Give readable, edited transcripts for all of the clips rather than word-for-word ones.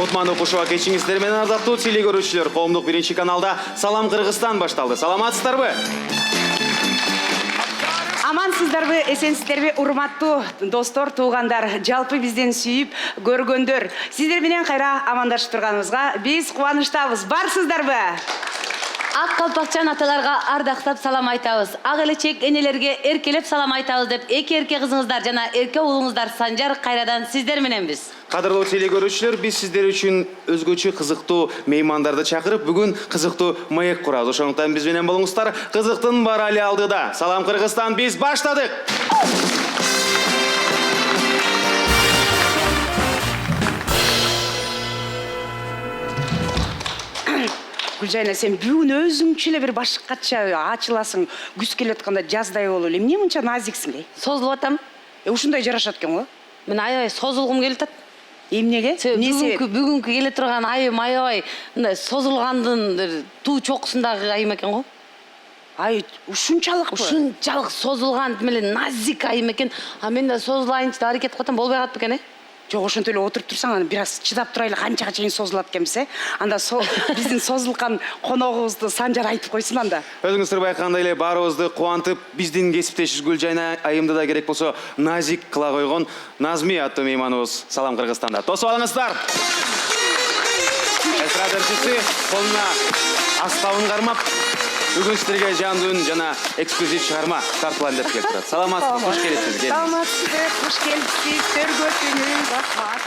Кутман окушуга кечиңиздер менен ардактуу теле көрүүчүлөр, коомдук биринчи каналда Салам Кыргызстан башталды. Саламатсыздарбы? Амансыздарбы, эсенсиздерби, урматтуу достор, туугандар, жалпы бизден сүйүп көргөндөр. Сиздер менен кайра амандашып турганыбызга биз кубанычтабыз. Барсыздарбы? Ак калпакчан аталарга ардактап салам айтабыз. Ак элечек энелерге эркелеп салам айтабыз деп эки эрке кызыңыздар жана эрке уулуңуздар Санжар кайрадан сиздер мененбиз. Кадырлуу теле көрүүчүлөр, биз сиздер үчүн өзгөчө кызыктуу меймандарды чакырып, бүгүн кызыктуу маек курабыз. Ошондуктан биз менен болуңуздар. Кызыктын баары эле алдыда. Салам Кыргызстан, биз баштадык. Гүлжайна, сен бүгүн өзүңчө эле бир башкача ачыласың, күз келип атканда жаздай болуп эле. Эмне мынча назиксиң эле? Созулуп атам. Ушундай жарашат экен го. Мен аябай созулгум келип атат. Эмнеге? Эмне себеп? Бүгүнкү келе турган айым аябай мындай созулгандын туу чокусундагы айым экен го. Ай, ушунчалыкпы? Ушунчалык созулган менен назик айым экен. А мен да созулайынчы деп аракет кылып атам, болбой калат бекен, Жок, ошентип эле отуруп турсаң, аны бир аз чыдап турайлы, канчага чейин созулат экенбиз, Анда биздин созулган коногубузду Санжар айтып койсун анда. Өзүңүздөр байкагандай эле баарыбызды кубантып, биздин кесиптеш Гүлжайна айымды да керек болсо назик кыла койгон Назми аттуу мейманыбыз Салам Кыргызстанда. Тосуп алыңыздар. Эстрада ырчысы колуна аспабын кармап, бүгүн сиздерге жандуу жана эксклюзив чыгарма тартылайын деп келип турат. Саламатсызбы, кош келипсиз. Саламатсызбы, кош келипсиз. Төргө күнү рахмат.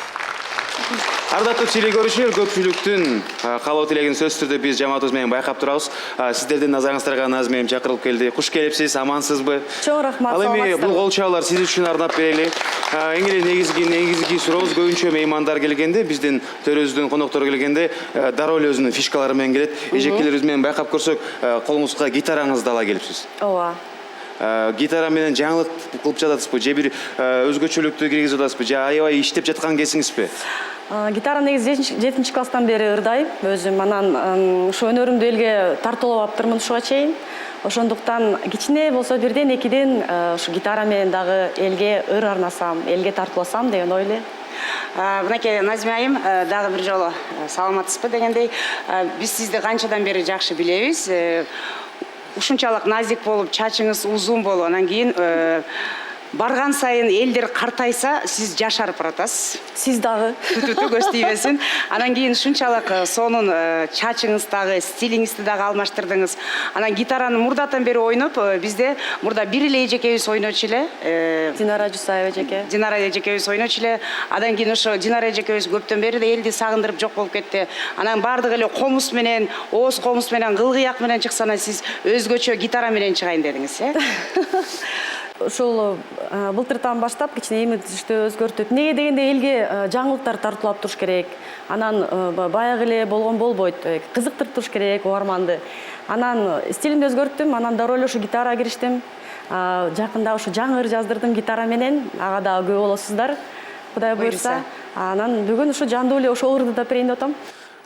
Ардактуу теле көрүүчүлөр, көпчүлүктүн каалоо тилегин сөзсүз түрдө биз жамаатыбыз менен байкап турабыз. Сиздердин назарыңыздарга Назми айым чакырылып келди. Куш келипсиз, амансызбы? Чоң рахмат. Ал эми бул кол чабуулар сиз үчүн арнап берели. Эң эле негизги сурообуз, көбүнчө меймандар келгенде, биздин төрөбүздүн коноктору келгенде дароо эле өзүнүн фишкалары менен келет. Эжекелерибиз менен байкап көрсөк, колуңузга гитараңызды ала келипсиз. Ооба. Гитара менен жаңылык кылып жатасызбы? Же бир өзгөчөлүктү киргизип атасызбы? Же аябай иштеп жаткан кезиңизби? Гитара негизи 7 класстан бери ырдайм. Өзүм анан ушу өнөрүмдү элге тартуулап аптырмын ушуга чейин. Ошондуктан кичине болсо бирден экиден ушу гитара менен дагы элге ыр арнасам, элге тартууласам деген ой эле. Мынакей Назми айым, дагы бир жолу саламатсызбы дегендей, биз сизди канчадан бери жакшы билебиз. Ушунчалык назик болуп, чачыңыз узун болуп, анан кийин барган сайын элдер картайса, сиз жашарып баратасыз. Сиз дагы. Түтү көз тийбесин. Анан кийин ушунчалык сонун чачыңыздагы стилиңизди дагы алмаштырдыңыз. Анан гитараны мурдатан бери ойноп, бизде мурда бир эле эжекебиз ойночу эле. Динара Жусаева эжеке. Динара эжекебиз ойночу эле. Андан кийин ошо Динара эжекебиз көптөн бери да элди сагындырып жок болуп кетти. Анан бардыгы эле комуз менен, ооз комуз менен, кылгыяк менен чыкса, сиз өзгөчө гитара менен чыгайын дедиңиз, Ушул былтыртан баштап кичине имиджди өзгөртүп, эмнеге дегенде элге жаңылыктар тартуулап туруш керек. Анан баягы эле болгон болбойт, кызыктырып туруш керек угарманды. Анан стилимди өзгөрттүм, анан дароо эле ушу гитарага кириштим. Жакында ушу жаңы ыр жаздырдым гитара менен, ага дагы күбө болосуздар. Кудай буйрса. Анан бүгүн ушу жандуу эле ошо ырды да перейин деп атам.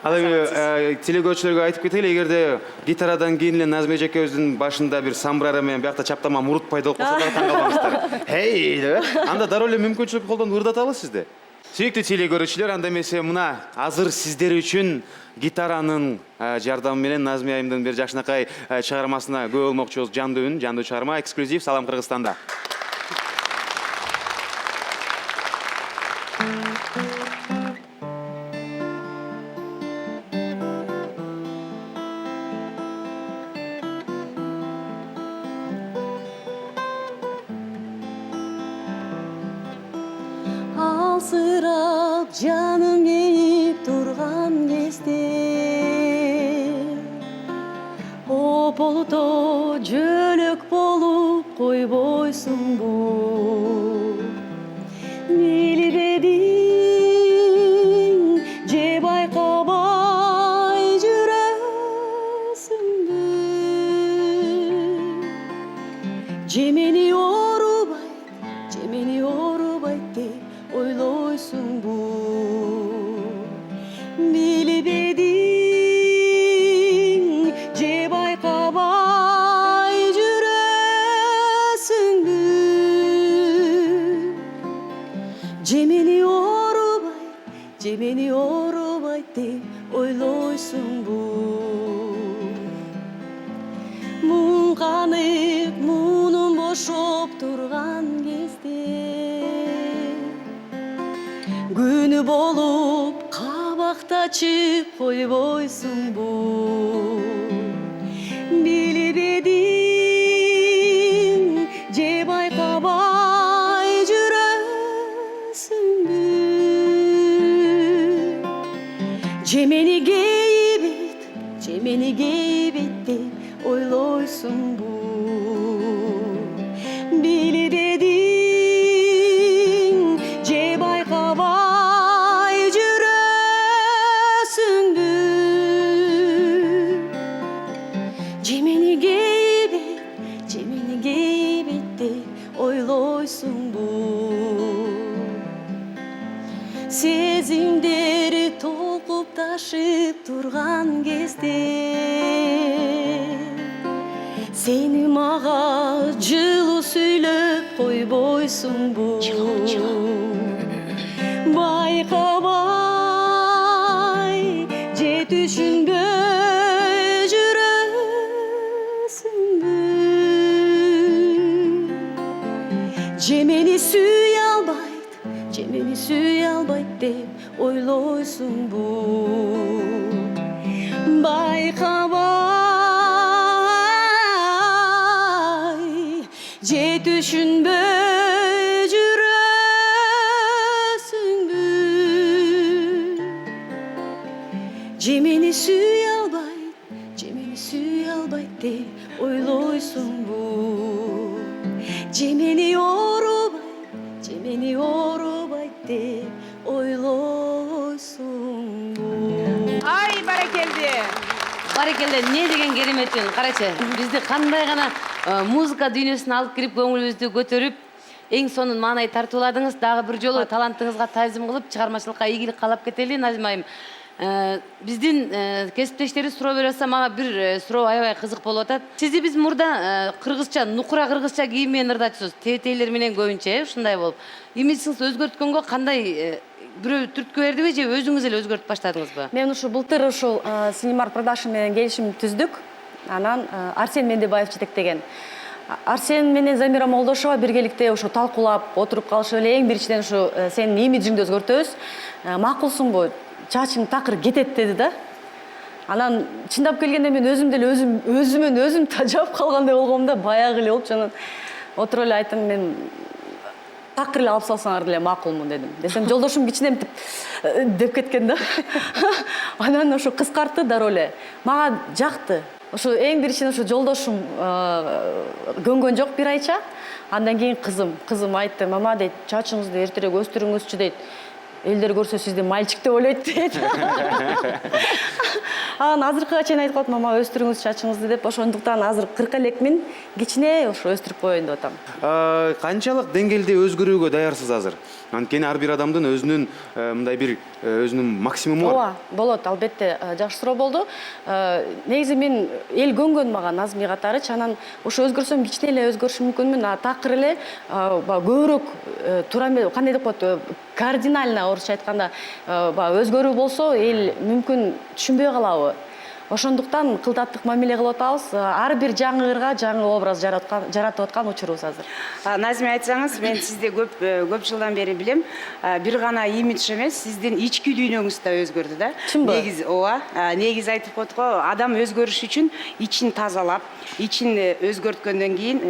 Ал эми теле көрүүчүлөргө айтып кетели, эгерде гитарадан кийин эле Назми эжекебиздин башында бир самбрара менен биякта чаптама мурут пайда болуп калса дагы таң калбаңыздар. Хей деп, анда дароо эле мүмкүнчүлүк колдонуп ырдаталы сизди. Сүйүктүү теле көрүүчүлөр, анда эмесе мына азыр сиздер үчүн гитаранын жардамы менен Назми айымдын бир жакшынакай чыгармасына күбө болмокчубуз. Жандуу үн, жандуу чыгарма, эксклюзив Салам Кыргызстанда. Алсырап жаным ээп турган кезде ополто жөлөк болуп койбойсуңбу? Билбедиң же байкабай жүрөсүңбү? Же мени оорубайт деп ойлойсуңбу? Билбедиң же байкабай жүрөсүңбү? Же мени оорубайт деп ойлойсуңбу? Муң канып, муунун бошоп турган кезде күнү болуп кабактачып койбойсуңбу? Билип эдиң же байкабай жүрөсүңбү? Же мени кейбит деп ойлойсуңбу? Билип эдиң же байкабай жүрөсүңбү? Же мени кейбит деп ойлойсуңбу? Сезимдери толкуп ташып турган кезде сени мага жылуу сүйлөп койбойсуңбу? Байкабай же түшүнбөй жүрөсүңбү? Же мени сүйө албайт деп ойлойсуңбу? Байкабай же түшүнбөй жүрөсүңбү? Же мени сүйө албайт деп ойлойсуңбу? Же мени оорубайт деп ойлойсуңбу? Ай, баракелди. Барекелде, не деген керемет үн. Карачы, бизди кандай гана музыка дүйнөсүнө алып кирип, көңүлүбүздү көтөрүп, эң сонун маанай тартууладыңыз. Дагы бир жолу талантыңызга таазим кылып, чыгармачылыкка ийгилик каалап кетели, Назим айым. Биздин кесиптештерибиз суроо берип атса, мага бир суроо аябай кызык болуп атат. Сизди биз мурда кыргызча, нукура кыргызча кийим менен ырдатчусуз. Тебетейлер менен көбүнчө, ушундай болуп. Имиджиңизди өзгөрткөнгө кандай бирөө түрткү бердиби же өзүңүз эле өзгөртүп баштадыңызбы? Мен ушу былтыр ушул Cinemark Production менен келишим түздүк. Анан Арсен Мендебаев жетектеген. Арсен менен Замира Молдошова биргеликте ушу талкуулап отуруп калышып эле эң биринчиден ушу сенин имиджиңди өзгөртөбүз. Макулсуңбу? Чачың такыр кетет деди да. Анан чындап келгенде мен өзүмөн өзүм тажап калгандай болгом да, баягы эле болуп, жана отуруп эле айттым, мен такыр эле алып салсаңар деле макулмун дедим. Десем жолдошум кичинем деп кеткен да. Анан ошо кыскартты дароо эле. Мага жакты. Ошо эң биринчиден ошо жолдошум көнгөн жок бир айча. Андан кийин кызым айтты, мама дейт, чачыңызды эртерээк өстүрүңүзчү дейт. Элдер көрсө сизди мальчик деп ойлойт дейт. Анан азыркыга чейин айтып калат, мама өстүрүңүз чачыңызды деп. Ошондуктан азыр 40 элекмин, кичине ошо өстүрүп коеюн деп атам. Канчалык деңгээлде өзгөрүүгө даярсыз азыр? Анткени ар бир адамдын өзүнүн мындай бир өзүнүн максимуму бар. Ооба, болот, албетте. Жакшы суроо болду. Негизи мен эл көнгөн мага Назми катары, анан ошо өзгөрсөм кичине эле өзгөрүшүм мүмкүнмүн, такыр эле көбүрөөк туура эмес, кандай деп коет, кардинально орусча айтканда өзгөрүү болсо эл мүмкүн түшүнбөй калабы. Ошондуктан кылдаттык мамиле кылып атабыз. Ар бир жаңы ырга жаңы образ жаратып аткан учурубуз азыр. Назми, айтсаңыз, мен сизди көп жылдан бери билем. Бир гана имидж эмес, сиздин ички дүйнөңүз да өзгөрдү да. Чынбы? Негизи айтып коет го, адам өзгөрүш үчүн ичин тазалап, ичин өзгөрткөндөн кийин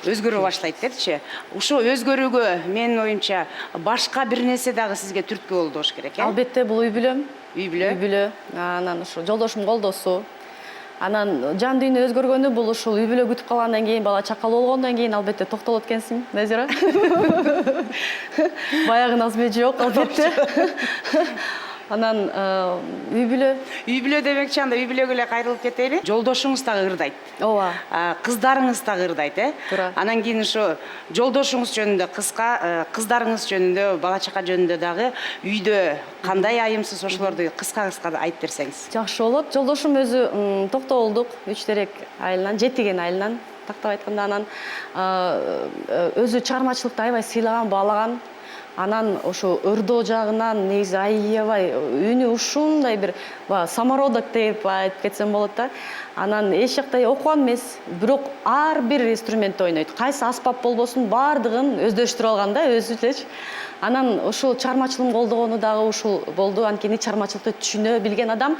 өзгөрө баштайт дечи. Ушул өзгөрүүгө менин оюмча башка бир нерсе дагы сизге түрткү болду болуш керек, Албетте, бул үй бүлөм. Үй бүлө. Анан ушу жолдошум колдосу. Анан жан дүйнө өзгөргөнү бул ушул үй бүлө күтүп калгандан кийин, бала чакалуу болгондон кийин албетте токтолот экенсиң, Назира. Баягы Назми жок, албетте. Анан үй бүлө демекчи, анда үй бүлөгө эле кайрылып кетели. Жолдошуңуз дагы ырдайт. Ооба. Кыздарыңыз дагы ырдайт, Туура. Анан кийин ошо жолдошуңуз жөнүндө кыска, кыздарыңыз жөнүндө, бала чака жөнүндө дагы үйдө кандай айымсыз, ошолорду кыска айтып берсеңиз. Жакшы болот. Жолдошум өзү токтолдук, 3 терек айылынан, 7 айылынан, тактап айтканда, анан өзү чыгармачылыкты аябай сыйлаган, баалаган. Анан ошо ырдоо жагынан негизи аябай үнү ушундай бир самородок деп айтып кетсем болот да. Анан эч жакта окуган эмес, бирок ар бир инструментти ойнойт. Кайсы аспап болбосун баардыгын өздөштүрүп алган да, өзүчө. Анан ушул чыгармачылыгын колдогону дагы ушул болду. Анткени чыгармачылыкты түшүнө билген адам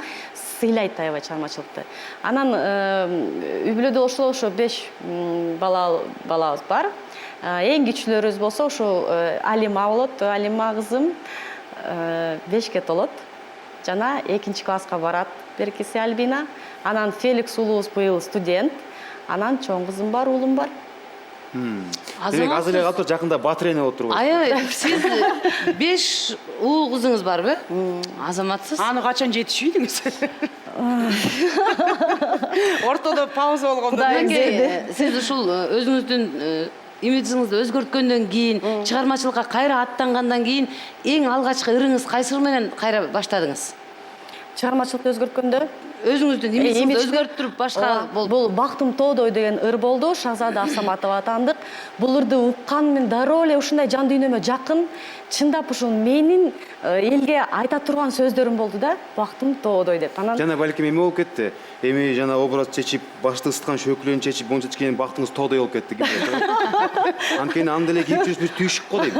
сыйлайт аябай чыгармачылыкты. Анан үй бүлөдө ошо 5 балабыз бар. Эң кичүүлөрүбүз болсо ошо Алима болот. Алима кызым 5ке толот. Жана 2-класска барат. Беркиси Альбина. Анан Феликс уулубуз быйыл студент. Анан чоң кызым бар, уулум бар. Демек азыр эле калып туруп жакында батырен болуп турбайсыз. Аябай, сиз 5 уул кызыңыз барбы? Азаматсыз. Аны качан жетишүүдүңүз? Ортодо пауза болгондо Сиз ушул өзүңүздүн имиджиңизди өзгөрткөндөн кийин, чыгармачылыкка кайра аттангандан кийин эң алгачкы ырыңыз кайсыл менен кайра баштадыңыз? Чыгармачылыкты өзгөрткөндө Өзүңүздүн имиджиңизди өзгөртүп башка болду. Бул Бактым тоодой деген ыр болду. Шахзада Арсаматова атандык. Бул ырды уккан мен дароо эле ушундай жан дүйнөмө жакын, чындап ушул менин элге айта турган сөздөрүм болду да. Бактым тоодой деп. Анан Жана балким эме болуп кетти. Эми жана образ чечип, башты ысыткан шөкүлөн чечип, монча чечкенин бактыңыз тоодой болуп кетти. Анткени анда эле кийип жүрүш биз түйшүк го дейм.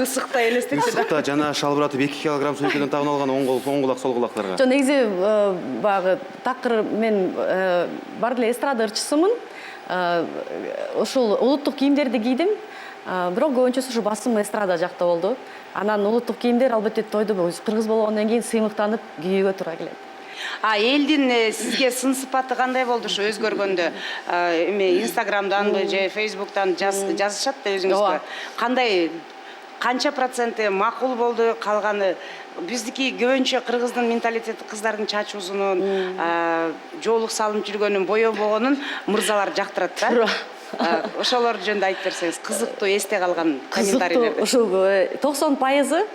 ысыкта элестетти. Ысыкта жана шалбыратып 2 килограмм сөйкөдөн тагын алган оң кулак, сол кулактарга. жо негизи баягы такыр мен бар эле эстрада ырчысымын. Ушул улуттук кийимдерди кийдим. Бирок көбүнчөсү ушу басым эстрада жакта болду. Анан улуттук кийимдер албетте тойду кыргыз болгондон кийин сыймыктанып кийүүгө туура келет. Элдин сизге сын сыпаты кандай болду ушу өзгөргөндө? Эме Инстаграмданбы же Фейсбуктан жазышат да өзүңүзгө. Кандай канча проценти макул болду, калганы биздики көбүнчө кыргыздын менталитети кыздардын чачы узунун, жоолук салынып жүргөнүн, боебогонун мырзалар жактырат да. Ошолор жөнүндө айтып берсеңиз, кызыктуу эсте калган комментарийлерди. Ушул 90%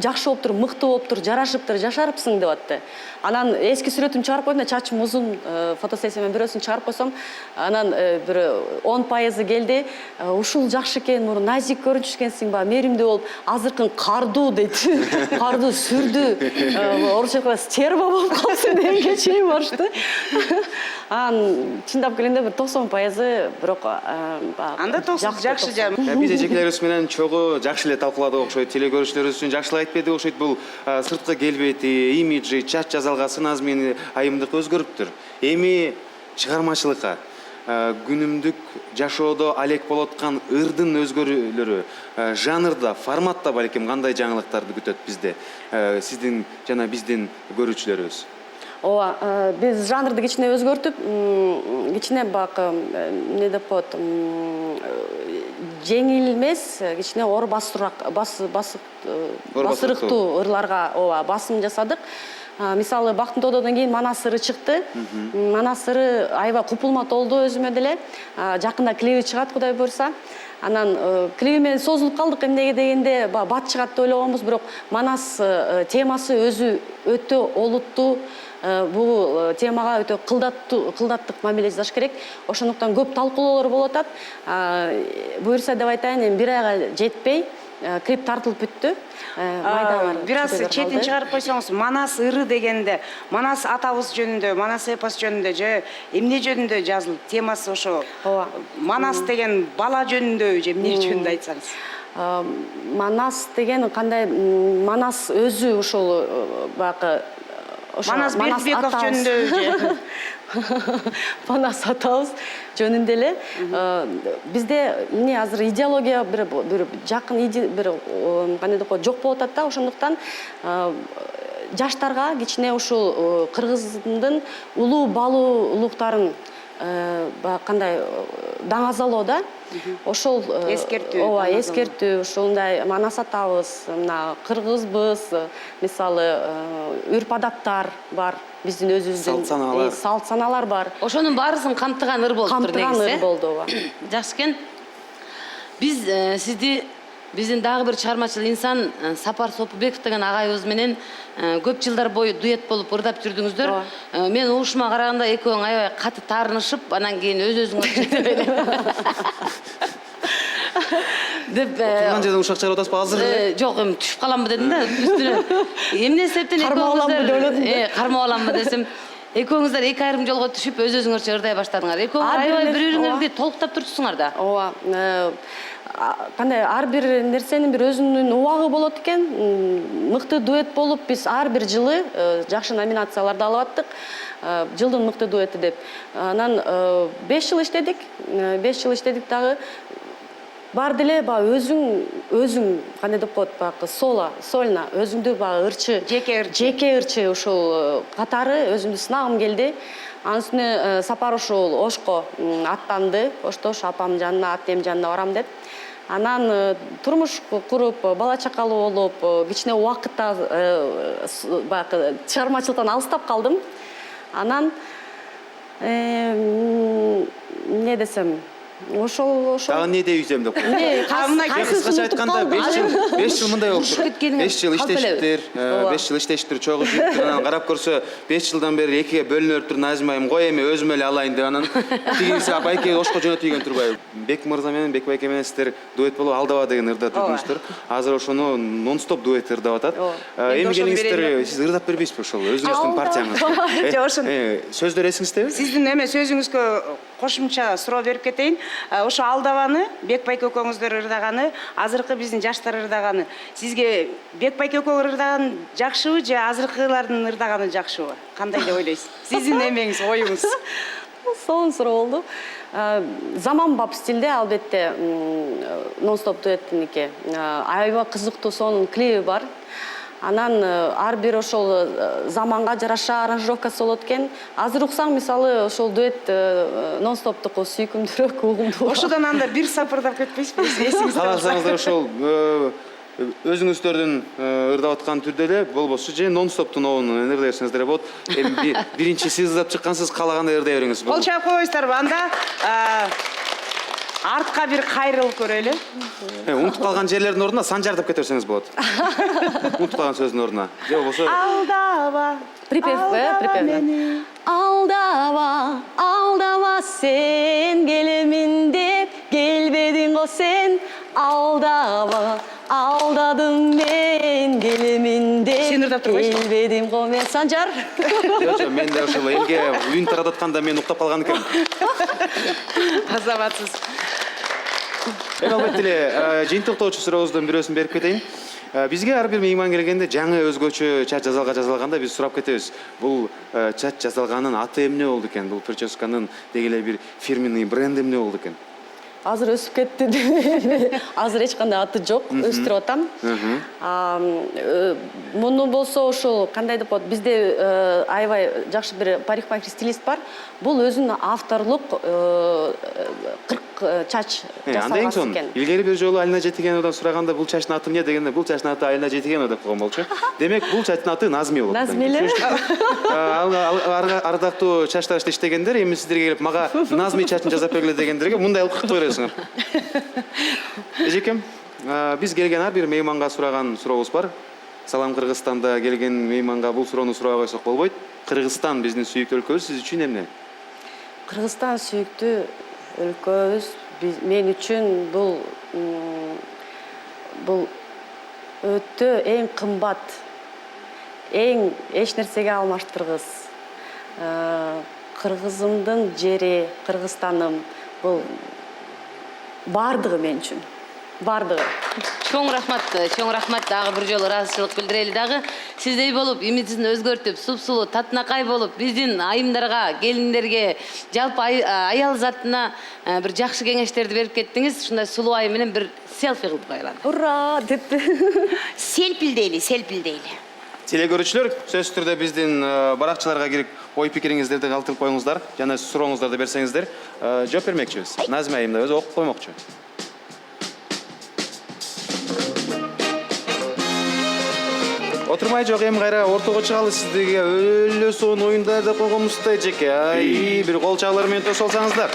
жакшы болуптур, мыкты болуптур, жарашыптыр, жашарыпсың деп атты. Анан эски сүрөтүмдү чыгарып койдум, чачым узун, фотосессия менен бирөөсүн чыгарып койсом, анан бир 10% келди. Ушул жакшы экен, мурун назик көрүнүш экенсиң ба, меримдүү болуп, азыркын кардуу дейт. Кардуу сүрдү. Орусча айтканда стерва болуп калсын дегенге чейин барышты. Анан чындап келгенде бир 90% бирок Анда 90 жакшы жам. Биз эжекелерибиз менен чогуу жакшы эле талкууладык окшойт. Телекөрүүчүлөрүбүз үчүн жакшы эле айтпедик окшойт. Бул сырткы келбети, имиджи, чач жазалга сын азмени айымдык өзгөрүптүр. Эми чыгармачылыкка күнүмдүк жашоодо алек болуп аткан ырдын өзгөрүүлөрү, жанрда, форматта балким кандай жаңылыктарды күтөт бизде? Сиздин жана биздин көрүүчүлөрүбүз. Ооба, биз жанрды кичине өзгөртүп, кичине бак эмне деп коет, жеңил эмес, кичине оор басырыктуу ырларга ооба басым жасадык. Мисалы Бактым тоодойдон кийин Манас ыры чыкты. Манас ыры аябай купулма толду өзүмө деле. Жакында клиби чыгат, Кудай буйрса. Анан клиби менен созулуп калдык, эмнеге дегенде бат чыгат деп ойлогонбуз, бирок Манас темасы өзү өтө олуттуу. Бул темага өтө кылдаттык мамиле жасаш керек. Ошондуктан көп талкуулоолор болуп атат. Буйрса деп айтайын, эми 1 айга жетпей клип тартылып бүттү. Бир аз четин чыгарып койсоңуз, Манас ыры дегенде, Манас атабыз жөнүндө, Манас эпос жөнүндө же эмне жөнүндө жазылып, темасы ошо. Манас деген бала жөнүндө же эмне жөнүндө айтсаңыз? Манас деген кандай, Манас өзү ушул бакы Манас Бердибеков жөнүндө же Манас атабыз жөнүндө эле бизде эмне азыр идеология бир жакын бир кандай деп коет, жок болуп атат да. Ошондуктан жаштарга кичине ушул кыргыздын улуу балуулуктарын кандай даңазалоо да. Ошол эскертүү. Ооба, эскертүү, ушундай Манас атабыз, мына кыргызбыз, мисалы үрп адаттар бар, биздин өзүбүздүн салт саналар бар. Ошонун баарысын камтыган ыр болуптур негизи. Камтыган ыр болду, ооба. Жакшы экен. Биз сизди биздин дагы бир чыгармачыл инсан Сапар Сопубеков деген агайыбыз менен көп жылдар бою дуэт болуп ырдап жүрдүңүздөр. Мен угушума караганда экөөң аябай каты таарынышып, анан кийин өз-өзүңөр чектеп эле. деп Турган жерден ушак чыгарып атасызбы азыр? Жок, эми түшүп каламбы дедим да үстүнө. Эмне себептен Кармап аламбы деп эледим. кармап аламбы десем, экөөңүздөр эки айрым жолго түшүп өз-өзүңөрчө ырдай баштадыңар. Экөөңүз аябай бири-бириңерди толуктап турчусуңар да. ооба кандай ар бир нерсенин бир өзүнүн убагы болот экен. Мыкты дуэт болуп биз ар бир жылы жакшы номинацияларды алып аттык. Жылдын мыкты дуэти деп. Анан 5 жыл иштедик. 5 жыл иштедик дагы. Бар деле баягы өзүң кандай деп коет баягы сольно өзүңдү баягы ырчы жеке ырчы ушул катары өзүмдү сынагым келди. Анын үстүнө сапар ушул Ошко аттанды. Ошто ушу апамдын жанына, атем жанына барам деп. Анан турмуш куруп, бала чакалуу болуп, кичине убакытта баягы чыгармачылыктан алыстап калдым. Анан эмне десем, ошол Дагы не дейсем деп. Кыскача айтканда 5 жыл мындай болуп тур. 5 жыл иштешиптир, 5 жыл иштешиптир, чогуу жүрүптүр. Анан карап көрсө 5 жылдан бери экиге бөлүнүп тур Назима айым. Кой эми өзүм эле алайын деп анан тигиниси байке Ошко жөнөтүйгөн турбайбы. Бек мырза менен Бек байке менен сиздер дуэт болуп Алдаба деген ырда түрдүңүздөр. Азыр ошону нон-стоп дуэт ырдап атат. Эми келиңиздер, сиз ырдап бербейсизби ошол өзүңүздүн партияңызды? Жок, ошону. Сөздөр эсиңиздеби? Сиздин эме сөзүңүзгө кошумча суроо берип кетейин. Ошо Алдабаны Бек байке экөөңүздөр ырдаганы, азыркы биздин жаштар ырдаганы. Сизге Бек байке экөөңөр ырдаган жакшыбы же азыркылардын ырдаганы жакшыбы? Кандай деп ойлойсуз? Сиздин эмеңиз, оюңуз. Сонун суроо болду. Заманбап стилде албетте нон-стоп дуэттиники. Аябай кызыктуу сонун клиби бар. Анан ар бир ошол заманга жараша аранжировкасы болот экен. Азыр уксаң мисалы ошол дуэт нон-стоптуку сүйкүмдүүрөөк, угумдуу. Ошодон анда бир сапырдап кетпейсизби? Эсиңизде Кааласаңыздар ошол өзүңүздөрдүн ырдап аткан түрдө эле болбосо же нон-стоптун обунун ырдай берсеңиздер болот. Эми биринчи сиз ырдап чыккансыз, каалагандай ырдай бериңиз. Кол чаап койбойсуздарбы? Анда артка бир кайрылып көрөлү. Унутуп калган жерлердин ордуна Санжар деп кете берсеңиз болот. Унутуп калган сөздүн ордуна. Же болбосо Алдаба. Припев. Алдава, алдава сен келемин деп келбедиң го сен. Алдава, алдадым мен келемин деп Сен ырдап турбайсың? келбедим го мен. Санжар. жок, мен да ошол элге үн тарататканда мен уктап калган экенмин. Азабатсыз. Эми албетте эле жыйынтыктоочу сурообуздун бирөөсүн берип кетейин. Бизге ар бир мейман келгенде жаңы өзгөчө чач жасалганда биз сурап кетебиз. Бул чач жасалганын аты эмне болду экен? Бул прическанын деги эле бир фирменный бренди эмне болду экен? Азыр өсүп кетти. Азыр эч кандай аты жок, өстүрүп атам. Муну болсо ушул кандай деп коет, бизде аябай жакшы бир парикмахер стилист бар. Бул өзүнүн авторлук 40 чач жасалган экен. Илгери бир жолу Алина Жетигеновдон сураганда бул чачтын аты эмне дегенде бул чачтын аты Алина Жетигенова деп койгон болчу. Демек бул чачтын аты Назми болот. Назми эле. Ардактуу чачташты иштегендер эми сиздерге келип мага Назми чачын жасап бергиле дегендерге мындай ылкык койросуңар. Эжекем, биз келген ар бир мейманга сураган сурообуз бар. Салам Кыргызстанда келген мейманга бул суроону сурабай койсок болбойт. Кыргызстан биздин сүйүктүү өлкөбүз, сиз үчүн эмне? Кыргызстан сүйүктүү өлкөбүз мен үчүн бул өтө эң кымбат, эң эч нерсеге алмаштыргыс. Кыргызымдын жери, Кыргызстаным бул бардыгы мен үчүн. Бардыгы. Чоң рахмат дагы бир жолу ыраазычылык билдирели дагы. Сиздей болуп, имиджин өзгөртүп, супсулуу, татынакай болуп, биздин айымдарга, келиндерге, жалпы аял затына бир жакшы кеңештерди берип кеттиңиз. Ушундай сулуу айым менен бир селфи кылып коелу. Ура деп. Селпилдейли. Телекөрүүчүлөр, сөзсүз түрдө биздин баракчыларга кирип ой пикириңиздерди калтырып коюңуздар, жана сурооңуздарды берсеңиздер, жооп бермекчибиз. Назима айым да өзү окуп коймокчу. Отурмай жок, эми кайра ортого чыгалы, сиздерге өлө сонун оюндар деп койгонбуздай эжеке. Бир кол чабуулар менен тосолсаңыздар.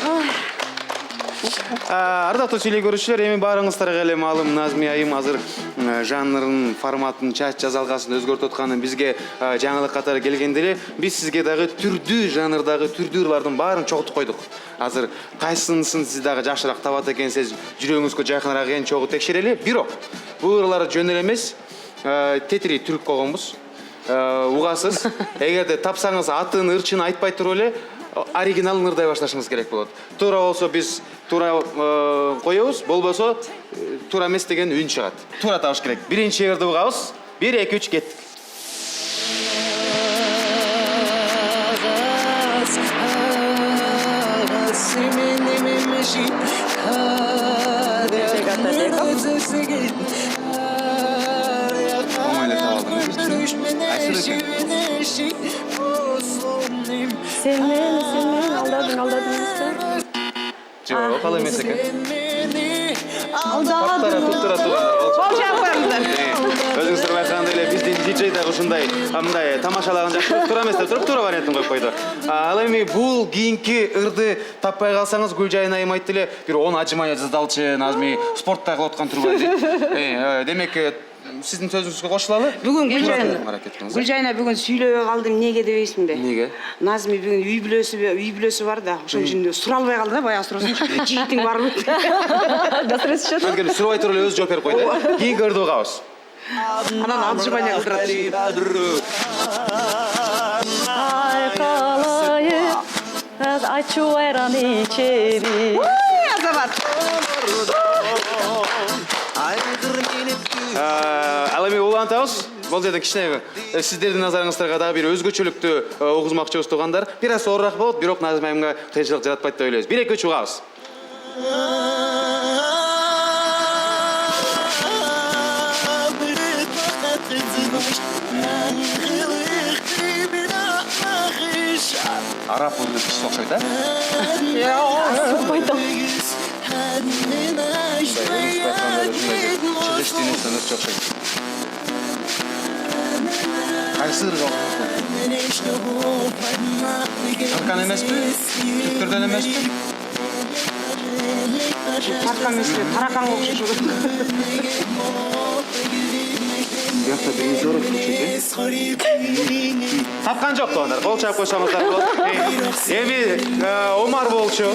Ардактуу теле көрүүчүлөр, эми баарыңыздарга эле маалым Назмия айым азыр жанрын, форматын, чач жазалгасын өзгөртүп атканын бизге жаңылык катары келгенде эле биз сизге дагы түрдүү жанрдагы түрдүү ырлардын баарын чогултуп койдук. Азыр кайсынысын сиз дагы жакшыраак табат экенсиз, жүрөгүңүзгө жакыныраак экен чогуу текшерели. Бирок бул ырлар жөн эле эмес, тетири түрүп койгонбуз. Угасыз. Эгерде тапсаңыз атын, ырчын айтпай туруп эле оригиналын ырдай башташыңыз керек болот. Туура болсо биз туура коебуз, болбосо туура эмес деген үн чыгат. Туура табыш керек. Биринчи ырды угабыз. 1 2 3 кеттик. Sen meni aldadın. Жок, ал эмес экен. Алдадың. Туттура. Кол жаап коюңуздар. Өзүңүздөр байкагандай эле биздин диджей дагы ушундай мындай тамашалаган жакшы. Туура эмес деп туруп, туура вариантын коюп койду. Ал эми бул кийинки ырды таппай калсаңыз, Гүлжайын айым айтты эле, бир 10 ажымай жаздалчы, Назми спортта кылып аткан турбайбы. Демек, сиздин сөзүңүзгө кошулалы. Бүгүн Аракет кылыңыз. Гүлжайна бүгүн сүйлөбөй калдым, эмнеге дебейсиңби? Эмнеге? Назми бүгүн үй бүлөсү бар да, ошон үчүн суралбай калды да, баягы суроосун. Жигитиң барбы? Анткени сурабай туруп эле өзү жооп берип койду. Кийинки ырды угабыз. Анан алжыбаня кылдырат. Айкалайы, ачу айран ичери. Азамат. Ал эми улантабыз. Бул жерден кичине сиздердин назарыңыздарга дагы бир өзгөчөлүктү угузмакчыбыз туугандар. Бир аз оорураак болот, бирок Назми айымга кыйынчылык жаратпайт деп ойлойбуз. 1 2 3 угабыз. Араб ырды кичи окшойт, а? Сукпайтам. Чыгыш дүйнөсүнөн өтүп окшойт. Кайсы ырга Таркан эмеспи? Түрктөрдөн эмеспи? Таркан эмеспи? Тараканга окшошот. Бияқта биринчи орун чечет. Тапкан жок туугандар. Кол чаап койсоңуздар болот. Эми Омар болчу.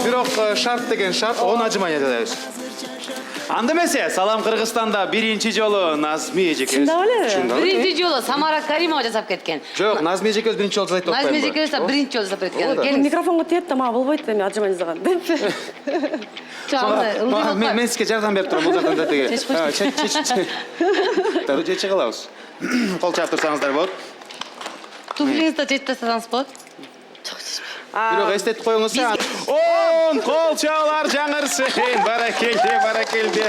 Бирок шарт деген шарт, 10 ажымай жазабыз. Анда эмесе, салам Кыргызстанда биринчи жолу Назми эжекебиз. Чындап эле? Биринчи жолу Самара Каримова жасап кеткен. Жок, Назми эжекебиз биринчи жолу жасайт деп атпаймынбы? Назми эжекебиз биринчи жолу жасап кеткен. Келиңиз. Микрофонго тиет да, мага болбойт эми ажымай жазган. Мен сизге жардам берип турам, бул жактан да теге. Чеч койчу. Тару чече калабыз. Кол чаап турсаңыздар болот. Туфлиңизди чечип тастасаңыз болот. Бирок эстетип коюңузчу. 10 кол чаалар жаңырсын. Баракелде.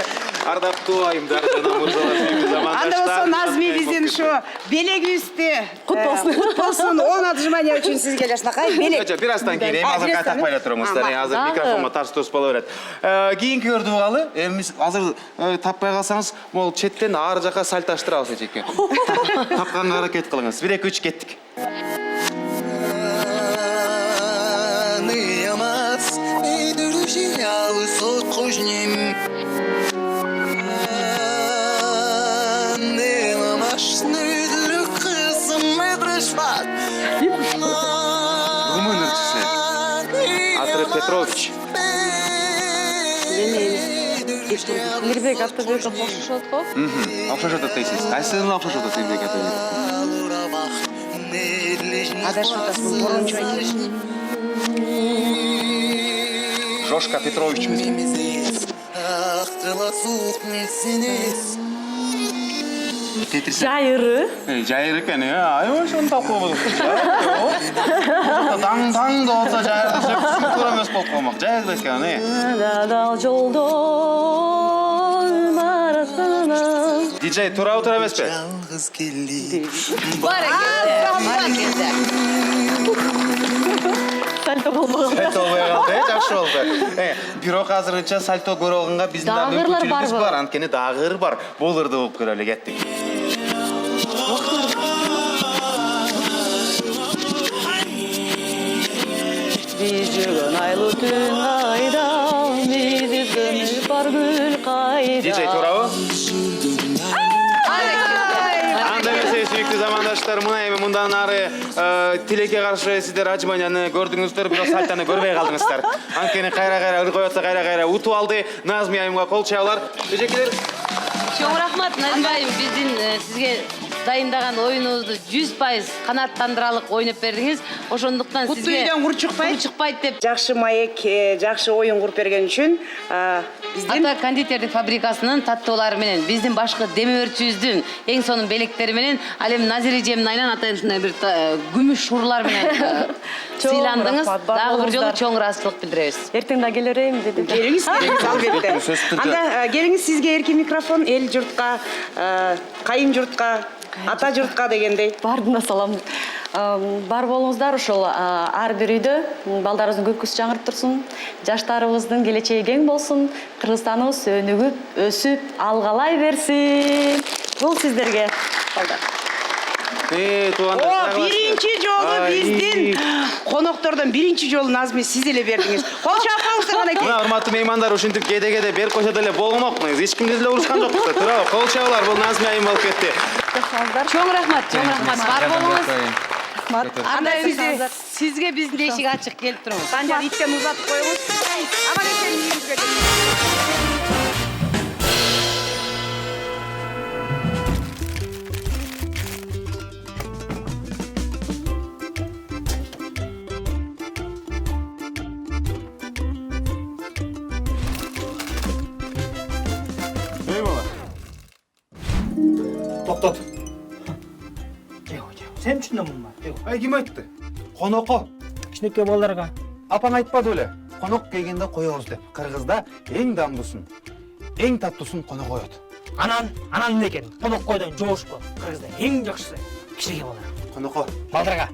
Ардактуу айымдар жана мырзалар. Анда болсо Назми биздин ушу белегибизди Кут болсун. Кут болсун. 10 ажымания үчүн сизге жасынакай белек. Жок, бир аздан кийин, эми азыр кайтакпай эле туруңуздар. Азыр микрофонго тарс турс боло берет. Кийинки өрдү угалы. Эми азыр таппай калсаңыз, могул четтен ар жака сальташтырабыз эжеке. Тапканга аракет кылыңыз. 1 2 3 кеттик. Румын ырчысы. Аты Петрович. Мирбек Атабеков окшошот го. Окшошот дейсиз. Кайсыны окшошот Мирбек Атабеков? Адашып атасың, борончу айтып. Жошка Петрович мисиз. Жайыры. Жайыр экен, ай ошону тапкылып атасың. Таң да болсо жайырды сөксүн туура эмес болуп калмак. Жайыр экен, Дал жолдор марасына. Диджей туура эмеспи? Баракелде. Сальто болбогон. Сальто болбой калды, жакшы болду. Бирок азырынча сальто көрө алганга биздин да мүмкүнчүлүгүбүз бар, анткени дагы ыр бар. Бул ырды угуп көрөлү, кеттик. Биз жүргөн айлуу түн кайда, биз үзгөн бар гүл кайда. Диджей туурабы? Анда эмесе сүйүктүү замандаштар, мына эми мындан ары тилекке каршы сиздер Ажманияны көрдүңүздөр, бирок сальтаны көрбөй калдыңыздар. Анткени кайра-кайра ыр коюп атса кайра-кайра утуп алды. Назмия айымга кол чабуулар. Эжекелер. Чоң рахмат Назмия айым, биздин сизге дайындаган оюнубузду 100% канааттандыралык ойноп бердиңиз. Ошондуктан сизге Куттуу үйдөн кур чыкпайт деп Жакшы маек, жакшы оюн куруп берген үчүн биздин Ата кондитердик фабрикасынын таттуулары менен, биздин башкы демөөрчүбүздүн эң сонун белектери менен, ал эми Назире эжемдин айынан атайын ушундай бир күмүш шурлар менен сыйландыңыз. Дагы бир жолу чоң ыраазычылык билдиребиз. Эртең да келе берейин деди. келиңиз, албетте. Анда келиңиз, сизге эркин микрофон, эл журтка, кайын журтка, ата журтка дегендей. Бардына салам. Бар болуңуздар, ушул ар бир үйдө балдарыбыздын көкүсү жаңырып турсун, жаштарыбыздын келечеги кең болсун, Кыргызстаныбыз өнүгүп, өсүп, алгалай берсин. Бул сиздерге балдар. О, биринчи жолу биздин коноктордон биринчи жолу Назми сиз эле бердиңиз. Кол чаап коюңуздар кана. Мына урматтуу меймандар, ушинтип кеде-кеде берип койсо деле болгонок. Эч кимди деле урушкан жокпуз. Туурабы? Кол чабуулар, бул Назмия айым болуп кетти. Чоң рахмат, бар болуңуз. Анда Сизге биздин эшик ачык келип турабыз. Санжар иттен узатып коюңуз. Аман эсен үйүңүзгө келиңиз. Эй бала. Токтот. Сен үчүн да мынма. Ай, ким айтты? Конокко. Кичинекей балдарга. Апаң айтпады эле. Конок келгенде коебуз деп. Кыргызда эң дамдуусун, эң таттуусун конок коет. Анан эмне экен? Коноккойдон жоошпу. Кыргызда эң жакшысы кичинекей балдар. Конокко. Балдарга.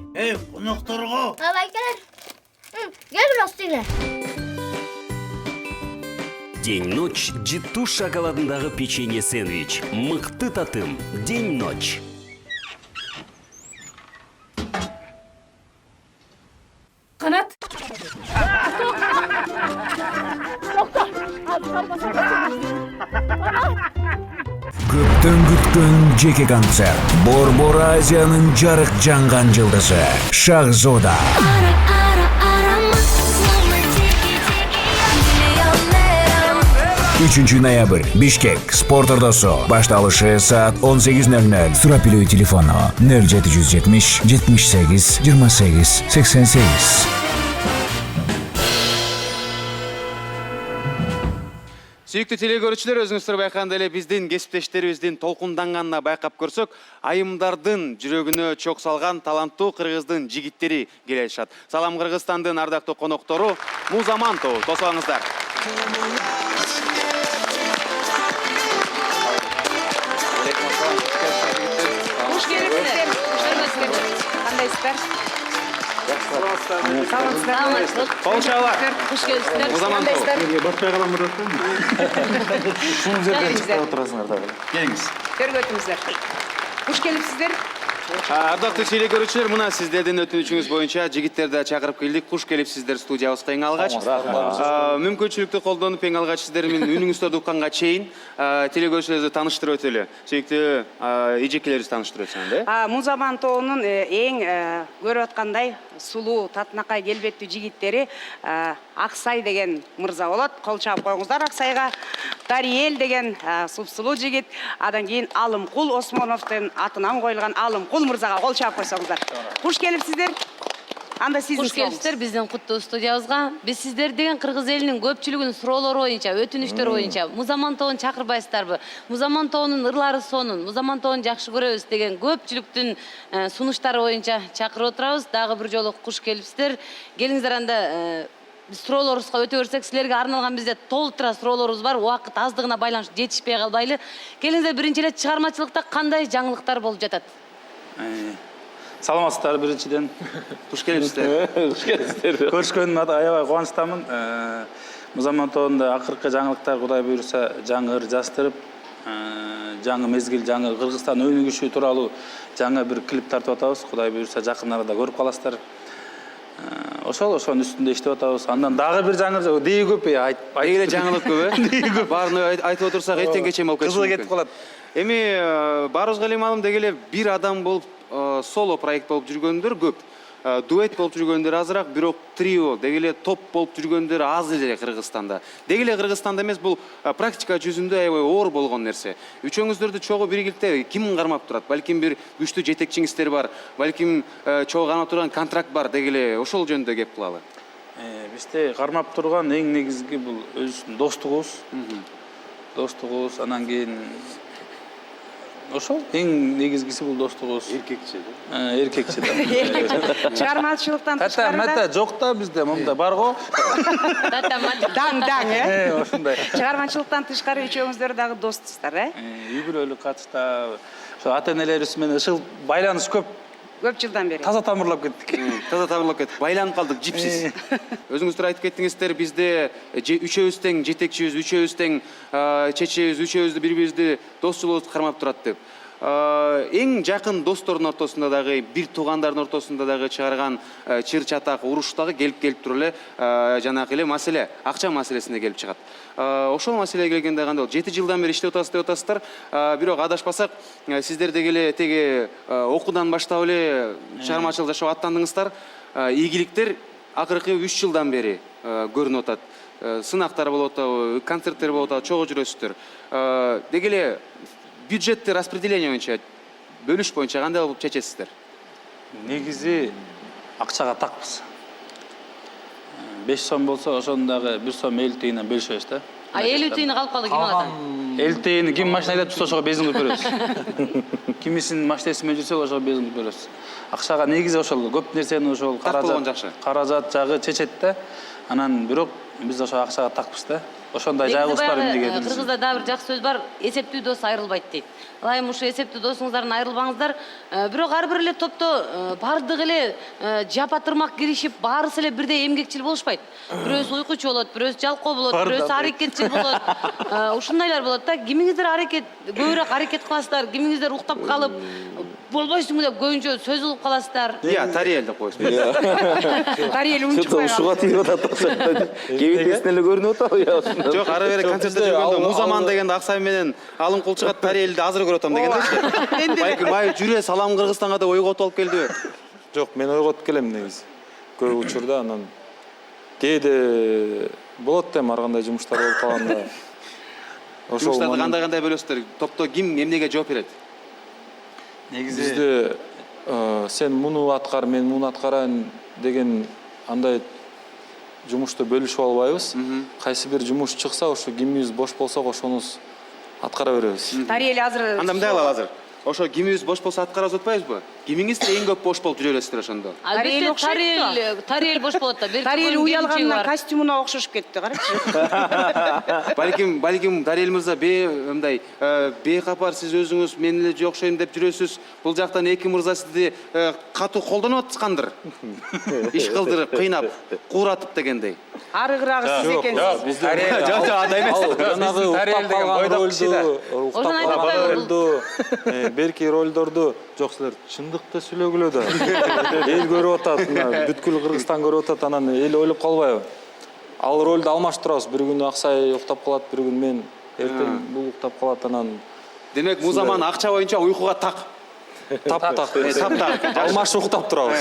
Конокторго. Давай, gel biraz dinle. День-ночь Джиту шоколадындағы печенье сэндвич. Мыкты татым. День-ночь. Kanat. Көптөн күткөн жеке концерт. Борбор Азиянын жарык жанган жылдызы Шахзода. 3 ноябрь. Бишкек. Спорт Ордосу. Башталышы саат 18:00. Сурап билүү телефону 0770 78 28 88. Сүйүктүү телекөрүүчүлөр, өзүңүздөр байкагандай эле биздин кесиптештерибиздин толкунданганына байкап көрсөк, айымдардын жүрөгүнө чок салган таланттуу кыргыздын жигиттери келишат. Салам Кыргызстандын ардактуу коноктору Музаман тобу. Тосуңуздар. Куш келипсиздер. Кандайсыздар? Саламатсыздар. Кол чабуулар. Куш келипсиздер. Музаман тобу. Келиңиз. Көргөтүңүздөр. Куш келипсиздер? Ардактуу телекөрүүчүлөр, мына сиздердин өтүнүчүңүз боюнча жигиттерди чакырып келдик. Куш келипсиздер студиябызга эң алгач. Мүмкүнчүлүктү колдонуп эң алгач сиздер менин үнүңүздөрдү укканга чейин телекөрүүчүлөрдү тааныштырып өтөлү. Сүйүктүү эжекелерибизди тааныштырып өтсөң да. Музаман тобунун эң көрүп аткандай сулуу, татынакай келбеттүү жигиттери Аксай деген мырза болот. Кол чаап коюңуздар Аксайга. Дариел деген супсулуу жигит. Адан кийин Алымкул Осмоновдун атынан коюлган Алымкул мырзага кол чаап койсоңуздар. Куш келипсиздер? Анда сиздин Куш келипсиздер биздин куттуу студиябызга. Биз сиздер деген кыргыз элинин көпчүлүгүнүн суроолору боюнча, өтүнүчтөр боюнча Музаман тобун чакырбайсыздарбы? Музаман тобунун ырлары сонун, Музаман тобун жакшы көрөбүз деген көпчүлүктүн сунуштары боюнча чакырып отурабыз. Дагы бир жолу куш келипсиздер. Келиңиздер, анда биз суроолорубузга өтө берсек, силерге арналган бизде толтура суроолорубуз бар. Убакыт аздыгына байланыштуу жетишпей калбайлы. Келиңиздер, биринчи эле чыгармачылыкта кандай жаңылыктар болуп жатат? Саламатсыздар, биринчиден. Куш келипсиздер. Көрүшкөнүмө аябай кубанычтамын. Музаман тобунда акыркы жаңылыктар Кудай буйруса жаңы ыр жаздырып, жаңы мезгил, жаңы Кыргызстан өнүгүшү тууралуу жаңы бир клип тартып атабыз. Кудай буйруса жакын арада көрүп каласыздар. ошонун үстүндө иштеп атабыз. Андан дагы бир жаңы дей көп Дегеле жаңылык көп, баарын айтып отурсак эртең кече болуп кетиши кызыгы мүмкүн. кетип калат. Эми баарыбызга эле маалым дегеле бир адам болуп соло проект болуп жүргөндөр көп. Дуэт болуп жүргөндөр азыраак, бирок трио, дегеле топ болуп жүргөндөр аз эле Кыргызстанда. Дегеле Кыргызстанда эмес, бул практика жүзүндө аябай оор болгон нерсе. Үчөөңүздөрдү чогуу биргиликте ким кармап турат? Балким бир күчтүү жетекчиңиздер бар, балким чогуу кармап турган контракт бар, дегеле ошол жөнүндө кеп кылалы. Бизде кармап турган эң негизги бул өзүбүздүн достугубуз. Достугубуз, анан кийин ошол эң негизгиси бул достугубуз. Эркекчи. Эркекчи да. Чыгармачылыктан Тата тышкары мата жок да бизде, мында бар го. даң, Ошондой. Чыгармачылыктан тышкары үчөөңүздөр дагы достсуздар, Үй бүлөлүк катышта ошо ата-энелерибиз менен ышыл байланыш көп. Көп жылдан бери. Таза тамырлап кеттик. Таза табылып кеттик, байланып калдык, жипсиз. Өзүңүздөр айтып кеттиңиздер, бизде үчөөбүз тең жетекчибиз, үчөөбүз тең чечебиз, үчөөбүздү бири-бирибизди досчулугубузду кармап турат деп. Эң жакын достордун ортосунда дагы, бир туугандардын ортосунда дагы чыгарган чыр чатак, уруш дагы келип туруп эле жанакы эле маселе, акча маселесине келип чыгат. Ошол маселеге келгенде кандай болот? 7 жылдан бери иштеп атасыздар, бирок адашпасак, сиздер дегеле теги окуудан баштап эле чыгармачылык жашоого аттандыңыздар. Ийгиликтер акыркы 3 жылдан бери көрүнүп атат. Сынактар болуп атабы, концерттер болуп атабы, чогуу жүрөсүздөр. Дегеле бюджетти распределение боюнча, бөлүш боюнча кандай болуп чечесиздер? Негизи акчага такпыз. 5 сом болсо, ошону дагы 1 сом 50 тыйындан бөлүшөбүз да. 50 тыйыны калып калды, ким алат? 50 тыйыны ким машина айдап жүрсө ошого бензин кылып беребиз. Кимисинин машинасы менен жүрсө ошого бензин кылып беребиз. Акчага негизи ошол көп нерсени ошол каражат жагы чечет да. Анан бирок биз ошо акчага такпыз да. Ошондой жайыбыз бар эмнеге. Кыргызда дагы бир жакшы сөз бар, эсептүү дос айрылбайт дейт. Ылайым ушу эсептүү досуңуздардан айрылбаңыздар. Бирок ар бир эле топто бардыгы эле жапа тырмак киришип, баарысы эле бирдей эмгекчил болушпайт. Бирөөсү уйкучу болот, бирөөсү жалкоо болот, бирөөсү аракетчил болот. Ушундайлар болот да. Кимиңиздер көбүрөөк аракет кыласыздар, кимиңиздер уктап калып, болбойсуңбу деп көбүнчө сөз кылып каласыздар. Тариэл деп коесуз. Тариэл унчукпай ушуга тийип атат. Кебекесине эле көрүнүп атабы? Жок, ары бери концертте жүргөндө Музаман дегенде Аксай менен Алым кул чыгат, Тариэлди азыр көрүп атам дегенде. Балким жүрө салам Кыргызстанга деп ойготуп алып келдиби? Жок, мен ойготуп келем негизи. Көп учурда анан кээде болот да, ар кандай жумуштар болуп калганда. Жумуштарды кандай бөлөсүздөр? Топто ким эмнеге жооп берет? Негизи бизде сен муну аткар, мен муну аткарайын деген андай жумушту бөлүшүп албайбыз. Кайсы бир жумуш чыкса, ошо кимибиз бош болсок, ошонус аткара беребиз. Тариэл азыр. Анда мындай кылалы азыр. Ошо кимибиз бош болсо аткарабыз атпайбызбы? Кимиңиздер эң көп бош болуп жүрө элесиздер ошондо? Албетте Тариэл бош болот да. Тариэл уялгандан костюмуна окшошуп кетти, карачы. Балким Тариэл мырза мындай бейкапар, сиз өзүңүз мен эле окшойм деп жүрөсүз. Бул жактан эки мырза сизди катуу колдонуп аткандыр. Иш кылдырып, кыйнап, кууратып дегендей. Арыгырагы сиз экенсиз. Жок, андай эмес. Жанагы уктап калган ролду, берки ролдорду жок, силер чындыкты сүйлөгүлө да. Эл көрүп атат, бүткүл Кыргызстан көрүп атат, анан эл ойлоп калбайбы? Ал ролду алмаштырабыз. Бир күнү Аксай уктап калат, бир күн мен, эртең бул уктап калат, анан. Демек, Музаман акча боюнча уйкуга так. Таптак. Алмашып уктап турабыз.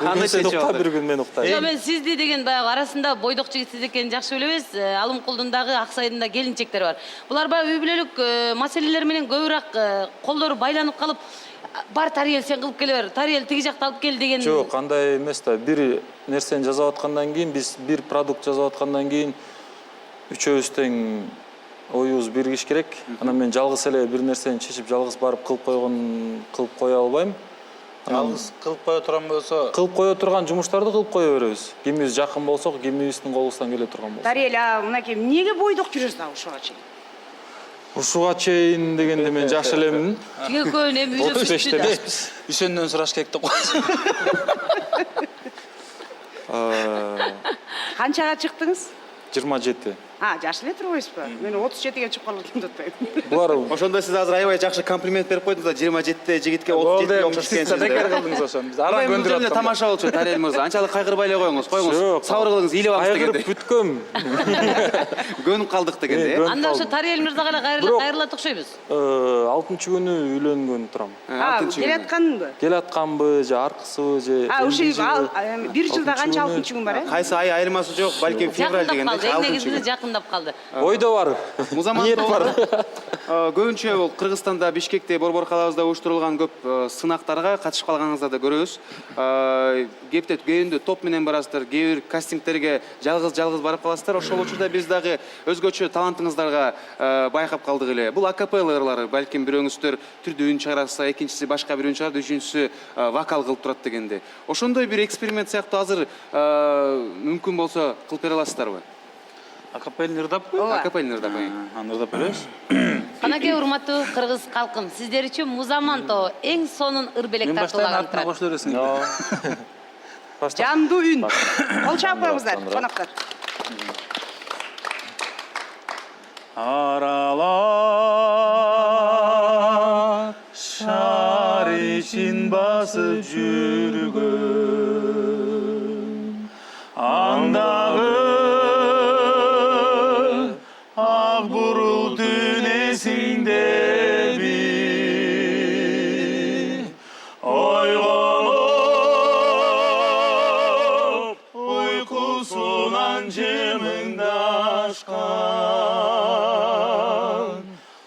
Аны сен уктап, бир күн мен уктайм. Жок, мен сизди деген баягы арасында бойдок жигит сиз экенин жакшы билебиз. Алымкулдун дагы, Аксайдын да келинчектери бар. Булар баягы үй бүлөлүк маселелер менен көбүрөөк колдору байланып калып, бар Тариэл сен кылып келе бер, Тариэл тиги жакта алып кел деген. Жок, андай эмес да. Бир нерсени жазып аткандан кийин, биз бир продукт жазып аткандан кийин үчөөбүз тең оюбуз биригиш керек. Анан мен жалгыз эле бир нерсени чечип жалгыз барып кылып кое албайм. жалгыз кылып кое турган болсо, кылып кое турган жумуштарды кылып кое беребиз. Кимибиз жакын болсок, кимибиздин колубуздан келе турган болсо. Тариэл, мынакей эмнеге бойдок жүрөсүз ушуга чейин? Ушуга чейин дегенде мен жаш элемин. Тиги көбүн эми үйдө 35-те да. үсөндөн сураш керек деп коесуз. Канчага чыктыңыз? 27. Жаш эле турбайсызбы? Мен 37-ге чыгып калып жатам деп атпаймынбы. Булар Ошондо сиз азыр аябай жакшы комплимент берип койдуңуз да 27 жигитке 37 окшош экенсиз. Бекер кылдыңыз ошону. Биз аран Бул көндүрүп жерде атканбыз. тамаша болчу Тарел мырза. Анчалык кайгырбай эле коюңуз. Жок. Сабыр кылыңыз, ыйлап алыңыз кайгырып дегенде. бүткөм. Көнүп калдык дегенде. Анда ошо Тариел мырзага эле кайрылат окшойбуз. 6-күнү үйлөнгөн турам. Келатканбы? Келатканбы, же аркысыбы, же Ушул бир жылда канча 6-күн бар, Кайсы ай айырмасы жок, балким февраль Жакындап дегенде. калды. Эң негизиси жакындап калды. Ойдо бар. Ниет бар. Көбүнчө бул Кыргызстанда, Бишкекте, Борбор калабызда уюштурулган көп сынактарга катышып калганыңыздарды көрөбүз. Кепте кээндө топ менен барасыздар, кээ бир кастингтерге жалгыз барып каласыздар. Ошол учурда биз дагы өзгөчө талантыңыздарга байкап калдык эле. Бул акапелла ырлары, балким бирөөңүздөр түрдүү үн чыгарса, экинчиси башка бир үн чыгарат, үчүнчүсү вокал кылып турат дегенде. Ошондой бир эксперимент сыяктуу азыр мүмкүн болсо кылып бере аласыздарбы? Акапеллин ырдаппы? Акапелла ырдап. Аны ырдап беребиз. Канаке урматтуу кыргыз калкым, сиздер үчүн Музаман тобу эң сонун ыр белек Мен баштайын тартуулаган артына турат. кошуло бересиң. Жандуу үн. Кол чаап коюңуздар, коноктор. Аралар шар ичин басып жүргөн андагы ак бурул түн эсиңдеби ойгонуп уйкусунан жымыңдашкан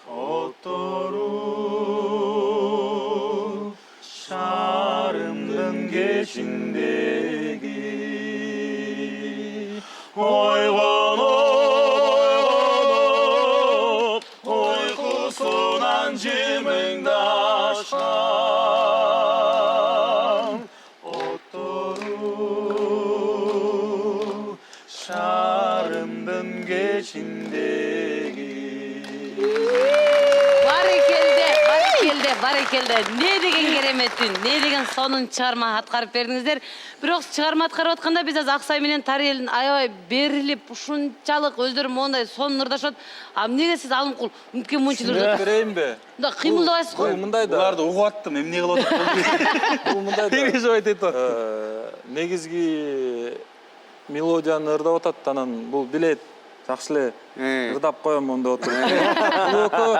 оттору шарымдын кечиндеги ойгонуп уйкусунан жымыңдашкан оттору шарымдын кечиндеги. Барекелде. Не деген кереметтин, не деген сонун чыгарма аткарып бердиңиздер. Бирок чыгарма аткарып атканда биз аз Аксай менен Тариелдин аябай берилип, ушунчалык өздөрү мондай сонун ырдашат. Эмнеге сиз алымкул мүмкүн мынча ырдап берейинби? Да кыймылдабайсыз го. Мындай да. Буларды угуп аттым, эмне кылып атат? Бул мындай да. Эмне жооп айтат? Негизги мелодияны ырдап атат, анан бул билет жакшы эле ырдап коем ондо отуруп. Бул экөө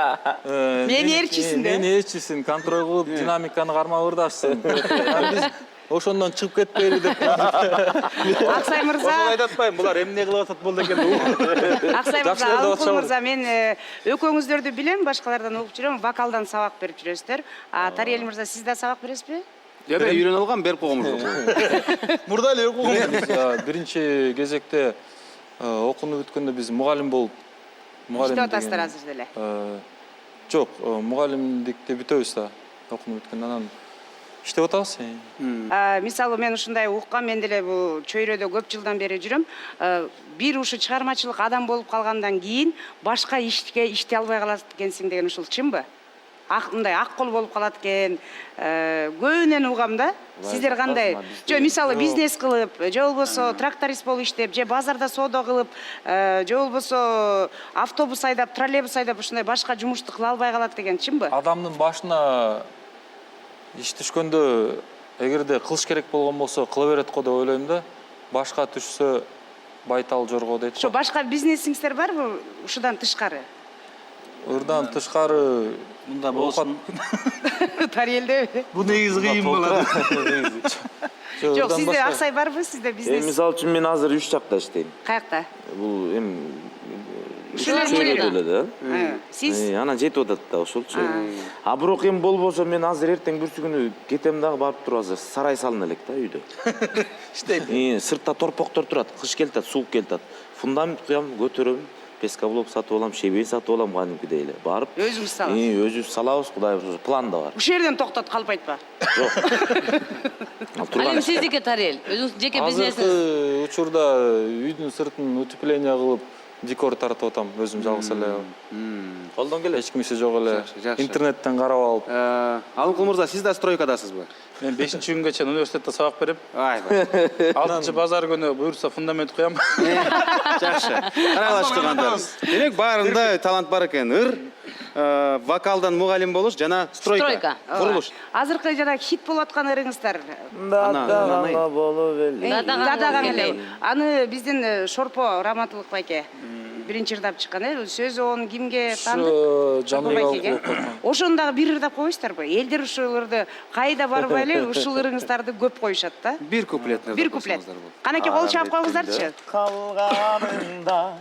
Мени ээрчисин да. Мени ээрчисин, контроль кылып, динамиканы кармап ырдашсын. Биз ошондон чыгып кетпейли деп. Аксай мырза. Ошол айтатпайм, булар эмне кылып атат болду экен. Аксай мырза, Алыкул мырза, мен экөөңүздөрдү билем, башкалардан угуп жүрөм, вокалдан сабак берип жүрөсүздөр. Тариел мырза, сиз да сабак бересизби? Жок, үйрөнүп алгам, берип койгомуз жок. Мурда эле окугум. Биринчи кезекте окууну бүткөндө биз мугалим болуп Иштеп атасыздар азыр деле. Жок, мугалимдикти бүтөбүз да. Окууну бүткөндөн анан иштеп атабыз. Мисалы мен ушундай уккам, мен деле бул чөйрөдө көп жылдан бери жүрөм. Бир ушу чыгармачылык адам болуп калгандан кийин башка ишке иштей албай калат экенсиң деген ушул чынбы? Мындай ак кол болуп калат экен. Көбүнөн угам да. Сиздер кандай? Жо мисалы бизнес кылып, же болбосо тракторист болуп иштеп, же базарда соода кылып, же болбосо автобус айдап, троллейбус айдап ушундай башка жумушту кыла албай калат деген чынбы? Адамдын башына иш түшкөндө эгерде кылыш керек болгон болсо кыла берет го деп ойлойм да. Башка түшсө байтал жорго дейт. Ошо башка бизнесиңиздер барбы ушудан тышкары? Ырдан тышкары Мында болсун. Тариелде. Бу негизи кыйын болот. Жок, сизде Аксай барбы? Сизде бизнес? Мисалы үчүн мен азыр 3 жакта иштейм. Каякта? Бул Чөйрөдө эле да. Сиз? Анан жетип атат да ошолчу. Бирок эми болбосо мен азыр эртең бүрсү күнү кетем дагы барып туруп азыр сарай салына элек да үйдө. Иштейт. Сыртта торпоктор турат, кыш келтат, суук келтат. Фундамент куям, көтөрөм. Пескоблок сатып алам, шебей сатып алам, кадимкидей эле. Барып, өзүңүз саласыз. Өзүбүз салабыз, Кудай буйруса, план да бар. Ушул жерден токтот калып айтпа. Жок. Ал эми сиздики Тариел, өзүңүз жеке бизнесиңиз. Азыркы учурда үйдүн сыртын утепление кылып, декор тартып атам өзүм жалгыз эле. Колдон келет. Эч кимиси жок эле. жакшы. Интернеттен карап алып. Алымкул мырза, сиз да стройкадасызбы? Мен 5-күнгө чейин университетте сабак берип, Айбай. 6-базар күнү буюрса фундамент куям. Жакшы. Каралаш тургандар. Демек баарында талант бар экен. Вокалдан мугалим болуш жана стройка. Курулуш. Азыркы жана хит болуп аткан ырыңыздар. Дадагаңа болуп эле. Дадаган эле. Аны биздин Шорпо Раматылык байке биринчи ырдап чыккан сөзү он кимге таандык? Жаныбек. Ошону дагы бир ырдап койсуздарбы? Элдер ушул ырды кайда барбай эле ушул ырыңыздарды көп коюшат да. Бир куплетни. Бир куплет. Канаке кол чаап коюңуздарчы. Калганыңда,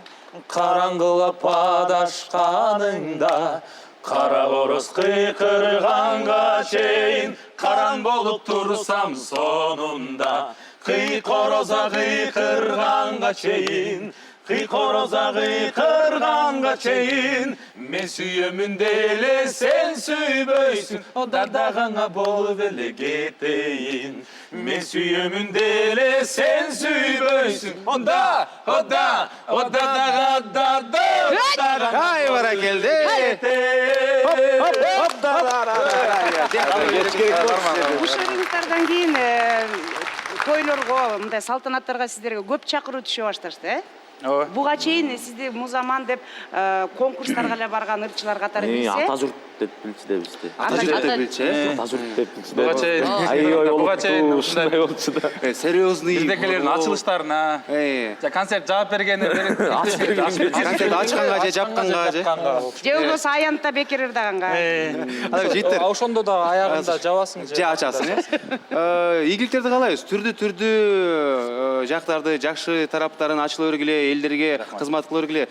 караңгылап адашканыңда, кара короз кыйкырганга чейин, караң болуп турсам сонунда, кыйкороза кыйкырганга чейин, кыйкороза кыйкырганга чейин, мен сүйөмүн деле сен сүйбөйсүн, дадагаңа болуп эле кетейин. Мен сүйөмүн деле сен сүйбөйсүн, онда Ай баракелде. Ушул ырыңыздардан кийин тойлорго, мындай салтанаттарга сиздерге көп чакыруу түшө башташты, Ооба. Буга чейин сизди Музаман деп конкурстарга эле барган ырчылар катары билсе. Ата журт деп билчү да бизди. Ата журт деп билчү. Ата журт деп билчү. Буга чейин. Буга чейин ушундай болчу да. Серьезный. бирдекелердин ачылыштарына, концерт жаап бергени, концерт ачканга же жапканга же. Же болбосо аянтта бекер ырдаганга. Життер. Ошондо да аягында жабасың Же ачасың, ийгиликтерди каалайбыз? Түрдүү жактарды, жакшы тараптарын ачыла бергиле, элдерге кызмат кыла бергиле.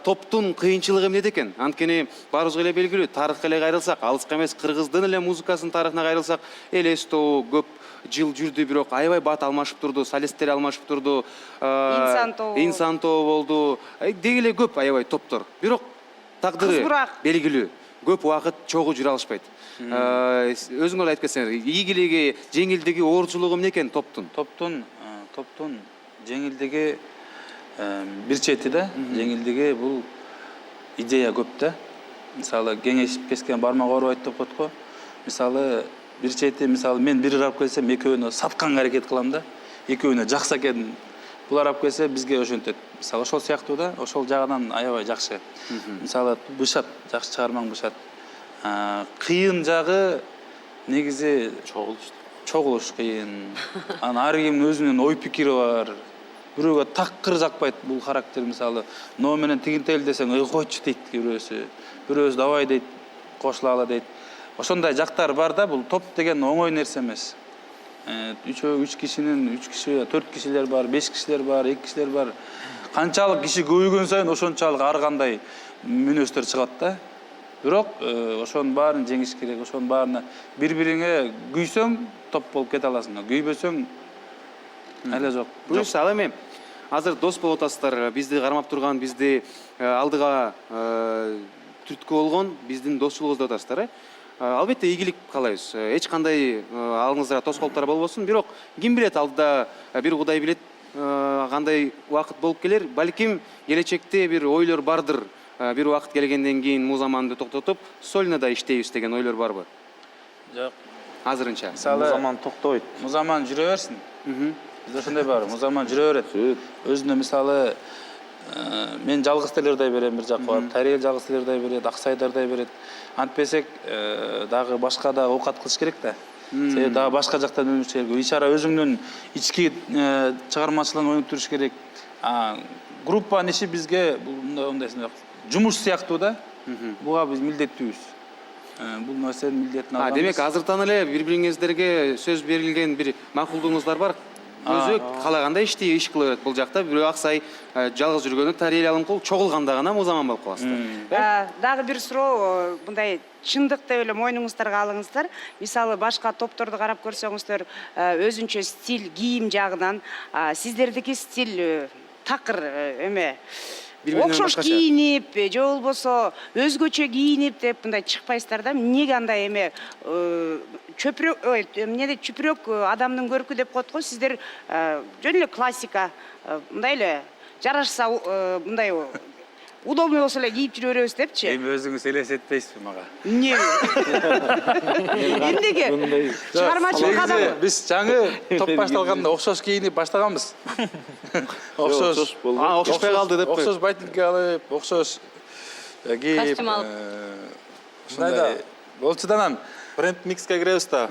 Топтун кыйынчылыгы эмнеде экен? Анткени баарыбызга эле белгилүү, тарыхка эле кайрылсак, алыска эмес Кыргыздын эле музыкасынын тарыхына кайрылсак, элестөө көп жыл жүрдү, бирок аябай бат алмашып турду, солисттер алмашып турду. Инсан тобу болду. Деги эле көп аябай топтор. Бирок тагдыры белгилүү. Көп убакыт чогуу жүрө алышпайт. Өзүңөр айтып кетсеңер, ийгилиги, жеңилдиги, оорчулугу эмне экен топтун? Топтун жеңилдиги бир чети да, жеңилдиги бул идея көп да. Мисалы кеңешип кескен бармак оорубайт деп коет го. Мисалы бир чети, мисалы мен бир ырап келсем, экөөнү сатканга аракет кылам да. Экөөнү жакса экен. Бул ырап келсе бизге ошентет. Мисалы ошол сыяктуу да, ошол жагынан аябай жакшы. Мисалы бышат, жакшы чыгармаң бышат. Кыйын жагы негизи чогулуш кыйын. Анан ар кимдин өзүнүн ой пикири бар. Бирөөгө такыр жакпайт бул характер, мисалы, но менен тигинтел десең, койчу дейт бирөөсү. Бирөөсү давай дейт, кошулалы дейт. Ошондой жактар бар да, бул топ деген оңой нерсе эмес. 3 кишинин, 3 киши, 4 кишилер бар, 5 кишилер бар, 2 кишилер бар. Канчалык киши көбөйгөн сайын ошончалык ар кандай мүнөздөр чыгат да. Бирок ошонун баарын жеңиш керек, ошонун баарына бири-бириңе күйсөң, топ болуп кете аласың. Күйбөсөң эле жок. Мисалы эми азыр дос болуп атасыздар, бизди кармап турган, бизди алдыга түрткү болгон биздин досчулугубузду атасыздар. Албетте ийгилик каалайбыз. Эч кандай алыңыздарга тоскоолдуктар болбосун, бирок ким билет, алдыда бир Кудай билет кандай убакыт болуп келер. Балким келечекте бир ойлор бардыр. Бир убакыт келгенден кийин Музаманды токтотуп, сольнода иштейбиз деген ойлор барбы? Жок. Азырынча. Музаман токтобойт. Музаман жүрө берсин. Бизде ошондой бар. Музаман жүрө берет. Өзүнө мисалы мен жалгыз телердай берем бир жакка барып, Тарел жалгыз телердай берет, Аксайдардай берет. Антпесек дагы башка да оокат кылыш керек да. Себеби дагы башка жактан өнүш керек. Ишара өзүңдүн ички чыгармачылыгын өнүктүрүш керек. Группанын иши бизге мындай жумуш сыяктуу да. Буга биз милдеттүүбүз. Бул нерсенин милдетин алганбыз. Демек азыртан эле бири-бириңиздерге сөз берилген бир макулдугуңуздар бар. Өзү каалагандай иш кыла берет бул жакта. Бирөө Аксай жалгыз жүргөндө Тарел Алымкул, чогулганда гана Музаман болуп каласыздар. Дагы бир суроо, мындай чындык деп эле мойнуңуздарга алыңыздар. Мисалы башка топторду карап көрсөңүздөр, өзүнчө стиль, кийим жагынан сиздердики стиль такыр эме окшош кийинип, же болбосо өзгөчө кийинип деп мындай чыкпайсыздар да. Эмнеге андай эме чүпүрөк адамдын көркү деп коет го. Сиздер жөн эле классика, мындай эле жарашса мындай удобный болсо эле кийип жүрө беребиз депчи. Эми өзүңүз элестетпейсизби мага? Эмне? Эмнеге? Чыгармачылык адамы. Биз жаңы топ башталганда окшош кийинип баштаганбыз. Окшош. окшошпой калды деп. Окшош ботинки алып, окшош кийип. Костюм алып. Ушундай болчу да анан Бренд микске киребиз да.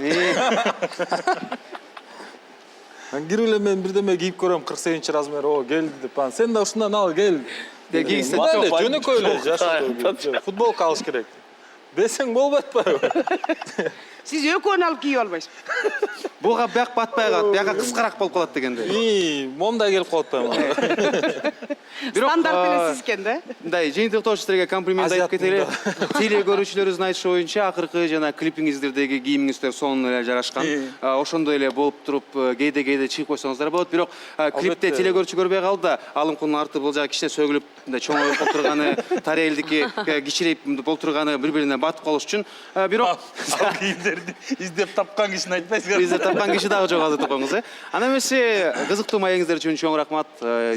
Кирип эле мен бирдеме кийип көрөм 48 размер. О, келди деп. Сен да ушундан ал, кел. Кийгизсе Жөнөкөй эле жашоо. Футболка алыш керек. Бесең болбойт атпайбы? Сиз экөөнү алып кийип албайсызбы? буга бияк батпай калат, бияка кыскараак болуп калат дегенде. Момундай келип калып атпайбы? Стандарт эле сиз экен да? Мындай жыйынтыктоочуларга комплимент айтып кетели. Теле көрүүчүлөрүбүздүн айтышы боюнча акыркы жана клипиңиздердеги кийимиңиздер сонун эле жарашкан. Ошондой эле болуп туруп кээде чыгып койсоңуздар болот. Бирок клипте теле көрүүчү көрбөй калды да, алымкулдун арты бул жагы кичине сөгүлүп, мындай чоңоюп отурганы, Тарелдики кичирейип болтурганы бири-бирине батып калыш үчүн. Бирок кийимдерди издеп тапкан кишини айтпайсызбы? издеп тапкан киши дагы жок азыртып коюңуз, Ана эмесе кызыктуу маегиңиздер үчүн чоң рахмат.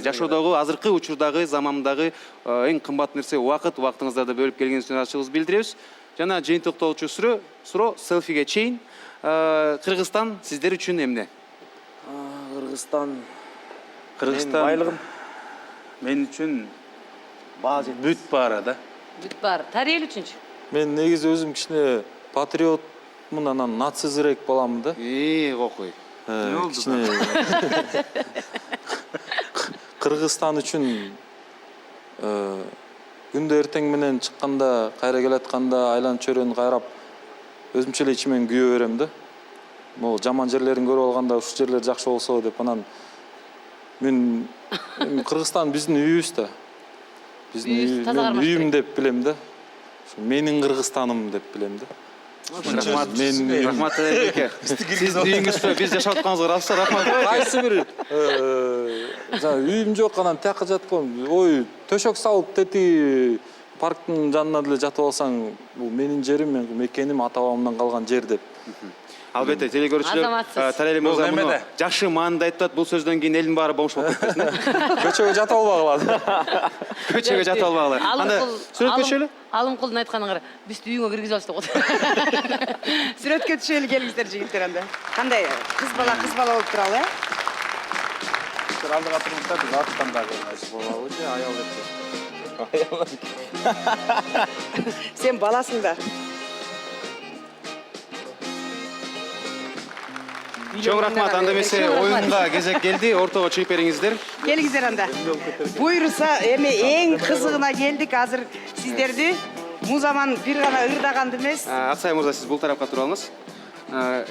Жашоодогу азыркы учурдагы замандагы эң кымбат нерсе убакыт. Убактыңыздарды бөлүп келгениңиз үчүн ачыгыбызды билдиребиз. Жана жыйынтыктоочу суроо селфиге чейин. Кыргызстан сиздер үчүн эмне? Кыргызстан байлыгым. Мен үчүн бүт баары да. Бүт бар. Тарел үчүнчү. Мен негизи өзүм кичине патриотмун, анан нацизирээк боламын да. Кокуй. Кичине Кыргызстан үчүн күндө эртең менен чыкканда, кайра келатканда айланып чөйрөнү кайрап өзүмчө эле ичимен күйө берем да. Могу жаман жерлерин көрүп алганда ушул жерлер жакшы болсо деп, анан мен Кыргызстан биздин үйүбүз да. Биздин үйүм деп билем да. Менин Кыргызстаным деп билем да. Рахмат эке. Сиздин үйүңүздө биз жашап атканыбызга раса рахмат. Кайсы бир үйүм жок, анан тияка жаткан, ой, төшөк салып тети парктын жанына деле жатып алсаң, бул менин жерим, менин мекеним, ата-бабамдан калган жер деп. Албетте, теле көрүүчүлөр Тарели мырза муну жакшы маанында айтат. Бул сөздөн кийин элдин баары бомж болуп кетпесин. Көчөгө жатып албагыла. Көчөгө жатып албагыла. Анда сүрөткөчөлү. Алымкулдун айтканын кара, бизди үйүңө киргизе алышты го. Сүрөткө түшөлү келиңиздер жигиттер анда. Кандай кыз бала болуп туралы, Алдыга турмuşta biz Арыстандагы болобу же аял деп. Сен баласың да. Чоң рахмат. Анда эмесе оюнга кезек келди. Ортого чыгып бериңиздер. Келиңиздер анда. Буйруса эми эң кызыгына келдик. Азыр сиздерди музаман бир гана ырдаганды эмес. Аксай мырза, сиз бул тарапка тура алыңыз.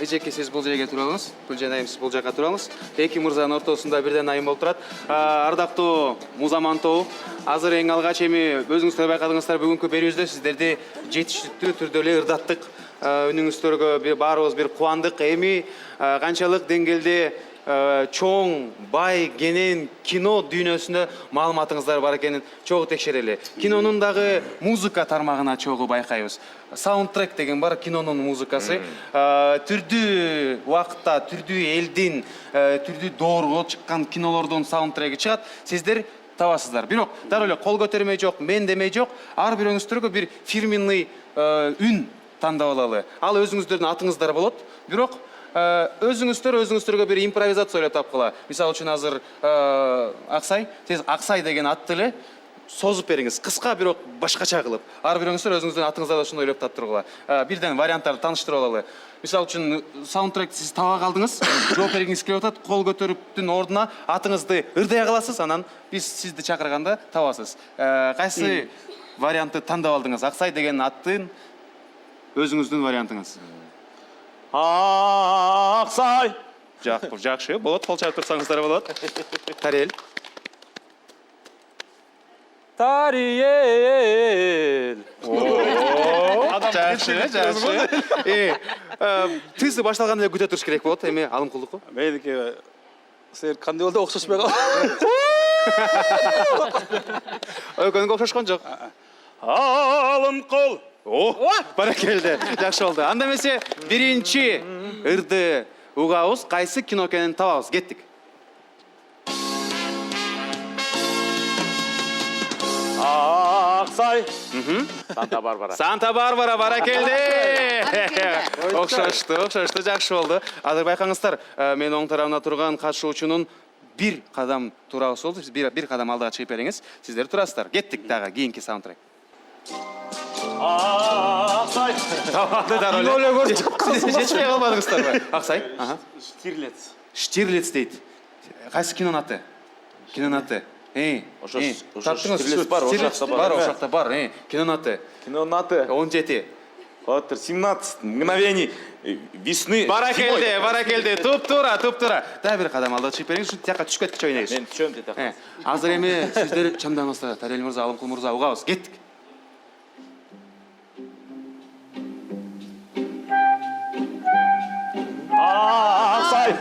Эжеке, сиз бул жерге тура алыңыз. Гүлжан айым, сиз бул жакка тура алыңыз. Эки мырзанын ортосунда бирден айым болуп турат. Ардактуу музаман тобу, азыр эң алгач эми өзүңүздөр байкадыңыздар, бүгүнкү берүүбүздө сиздерди жетиштиктүү түрдө эле ырдаттык. Үнүңүздөргө баарыбыз бир кубандык. Эми канчалык деңгээлде чоң, бай, кенен кино дүйнөсүндө маалыматыңыздар бар экенин чогуу текшерели. Кинонун дагы музыка тармагына чогуу байкайбыз. Саундтрек деген бар, кинонун музыкасы. Түрдүү убакытта, түрдүү элдин, түрдүү доорго чыккан кинолордун саундтреги чыгат. Сиздер табасыздар. Бирок дароо эле кол көтөрмөй жок, мен демей жок. Ар бирөөңүздөргө бир фирменный үн тандап алалы. Ал өзүңүздөрдүн атыңыздар болот. Бирок өзүңүздөргө бир импровизация ойлоп тапкыла. Мисалы үчүн азыр Аксай, сиз Аксай деген атты эле созуп бериңиз. Кыска, бирок башкача кылып. Ар бирөөңүздөр өзүңүздүн атыңыздарды ошондой ойлоп таптыргыла. Бирден варианттарды таныштырып алалы. Мисалы үчүн саундтректи сиз таба калдыңыз, жооп бергиңиз келип атат, кол көтөрүптүн ордуна атыңызды ырдай каласыз, анан биз сизди чакырганда табасыз. Кайсы вариантты тандап алдыңыз? Аксай деген аттын өзүңүздүн вариантыңыз. Аксай. Жакшы, болот, кол чалып турсаңыздар болот. Тарел. Тариел. Жакшы. Тысы башталганда эле күтө туруш керек болот, эми алымкулдук. Меники силер кандай болду, окшошпой калды. Экөөнүнгө окшошкон жок. Алымкул. Баракелде. Жакшы болду. Анда эмесе биринчи ырды угабыз, кайсы кино экенин табабыз. Кеттик. Аксай. Санта Барбара. Санта Барбара баракелде. Окшошты, жакшы болду. Азыр байкаңыздар, мен оң тарабына турган катышуучунун бир кадам туурабыз болду. Сиз бир кадам алдыга чыгып бериңиз. Сиздер турасыздар. Кеттик дагы кийинки саундтрек. Аксай. Жетпей калбадыңыздарбы? Аксай? Штирлиц. Штирлиц дейт. Кайсы кинонун аты? Кинонун аты? Штирлиц бар, ошакта бар. Кинонун аты? Кинонун аты 17. 17 мгновений весны. Баракелде. Туп-тура. Дагы бир кадам алдыга чыгып бериңиз, ушинтип тияка түшүп кеткичи ойнойбуз. Мен түшөм дейт. Азыр эми сиздер чамдаңыздар, Тарел мырза, Алымкул мырза угабыз. Кеттик. Аксай.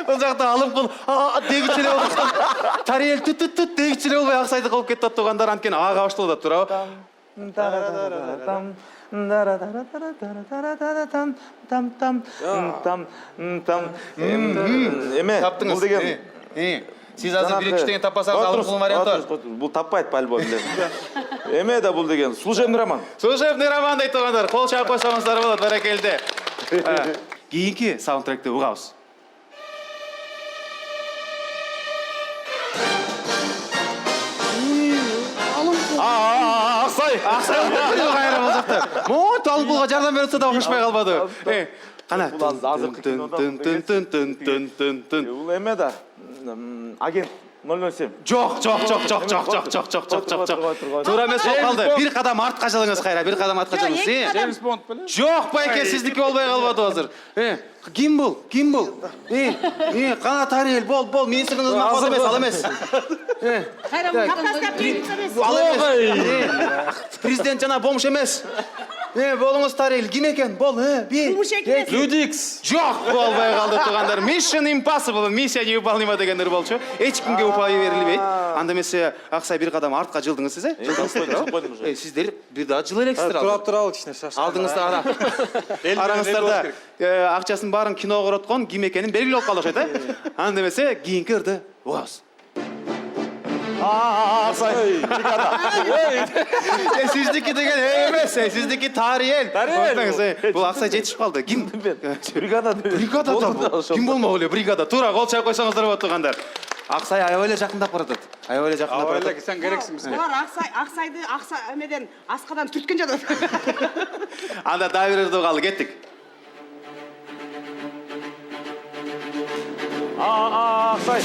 Бул жакта Алымкул дегичи эле болуп, Тарел тут дегичи эле болбой Аксайды кылып кетип атгандар, анткени ага башталып атат, туурабы? Эме, бул деген Сиз азыр бир эчтене таппасаңыз Алымкул варианты бар. Бул таппайт по-любому. Эме да бул деген служебный роман. Служебный роман дейт тургандар. Кол чаап койсоңуздар болот, баракелде. Кийинки саундтректи угабыз. Аксай. Кайра бул жакта. Монт Алымкулга жардам берип атса да окшошпой калбады. Кана. Бул эме да агент 007. Жок. Туура эмес болуп калды. Бир кадам артка жылыңыз кайра, бир кадам артка жылыңыз. Джеймс Бонд беле? Жок, байке, сиздики болбой калбады азыр. Ким бул? Кана Тарел, бол, менин сырыңыздын фото эмес, ал эмес. Ал эмес. Президент жана бомж эмес. Болуңуз Тарел, ким экен? Бол, Людикс. Жок, болбой калды туугандар. Mission Impossible, миссия невыполнима дегендер болчу. Эч кимге упай берилбейт. Анда эмесе Аксай бир кадам артка жылдыңыз сиз, Сиздер бир дагы жылы элексиздер. Турап туралы кичине шашты. Алдыңызда араңыздарда акчасын баарын кино короткон ким экенин белгилеп калды окшойт, Анда эмесе кийинки ырды угабыз. Аксай. Сиздики деген эмес, сиздики Тарел. Бул Аксай жетишип калды. Ким? Бригада. Ким болмок эле бригада. Туура кол чаап койсоңуздар болот туугандар. Аксай аябай эле жакындап баратат. Аябай сен керексиң бизге. Булар Аксайды эмеден аскадан түрткөн жатат. Анда дагы бир ырды калды, кеттик. Аксай.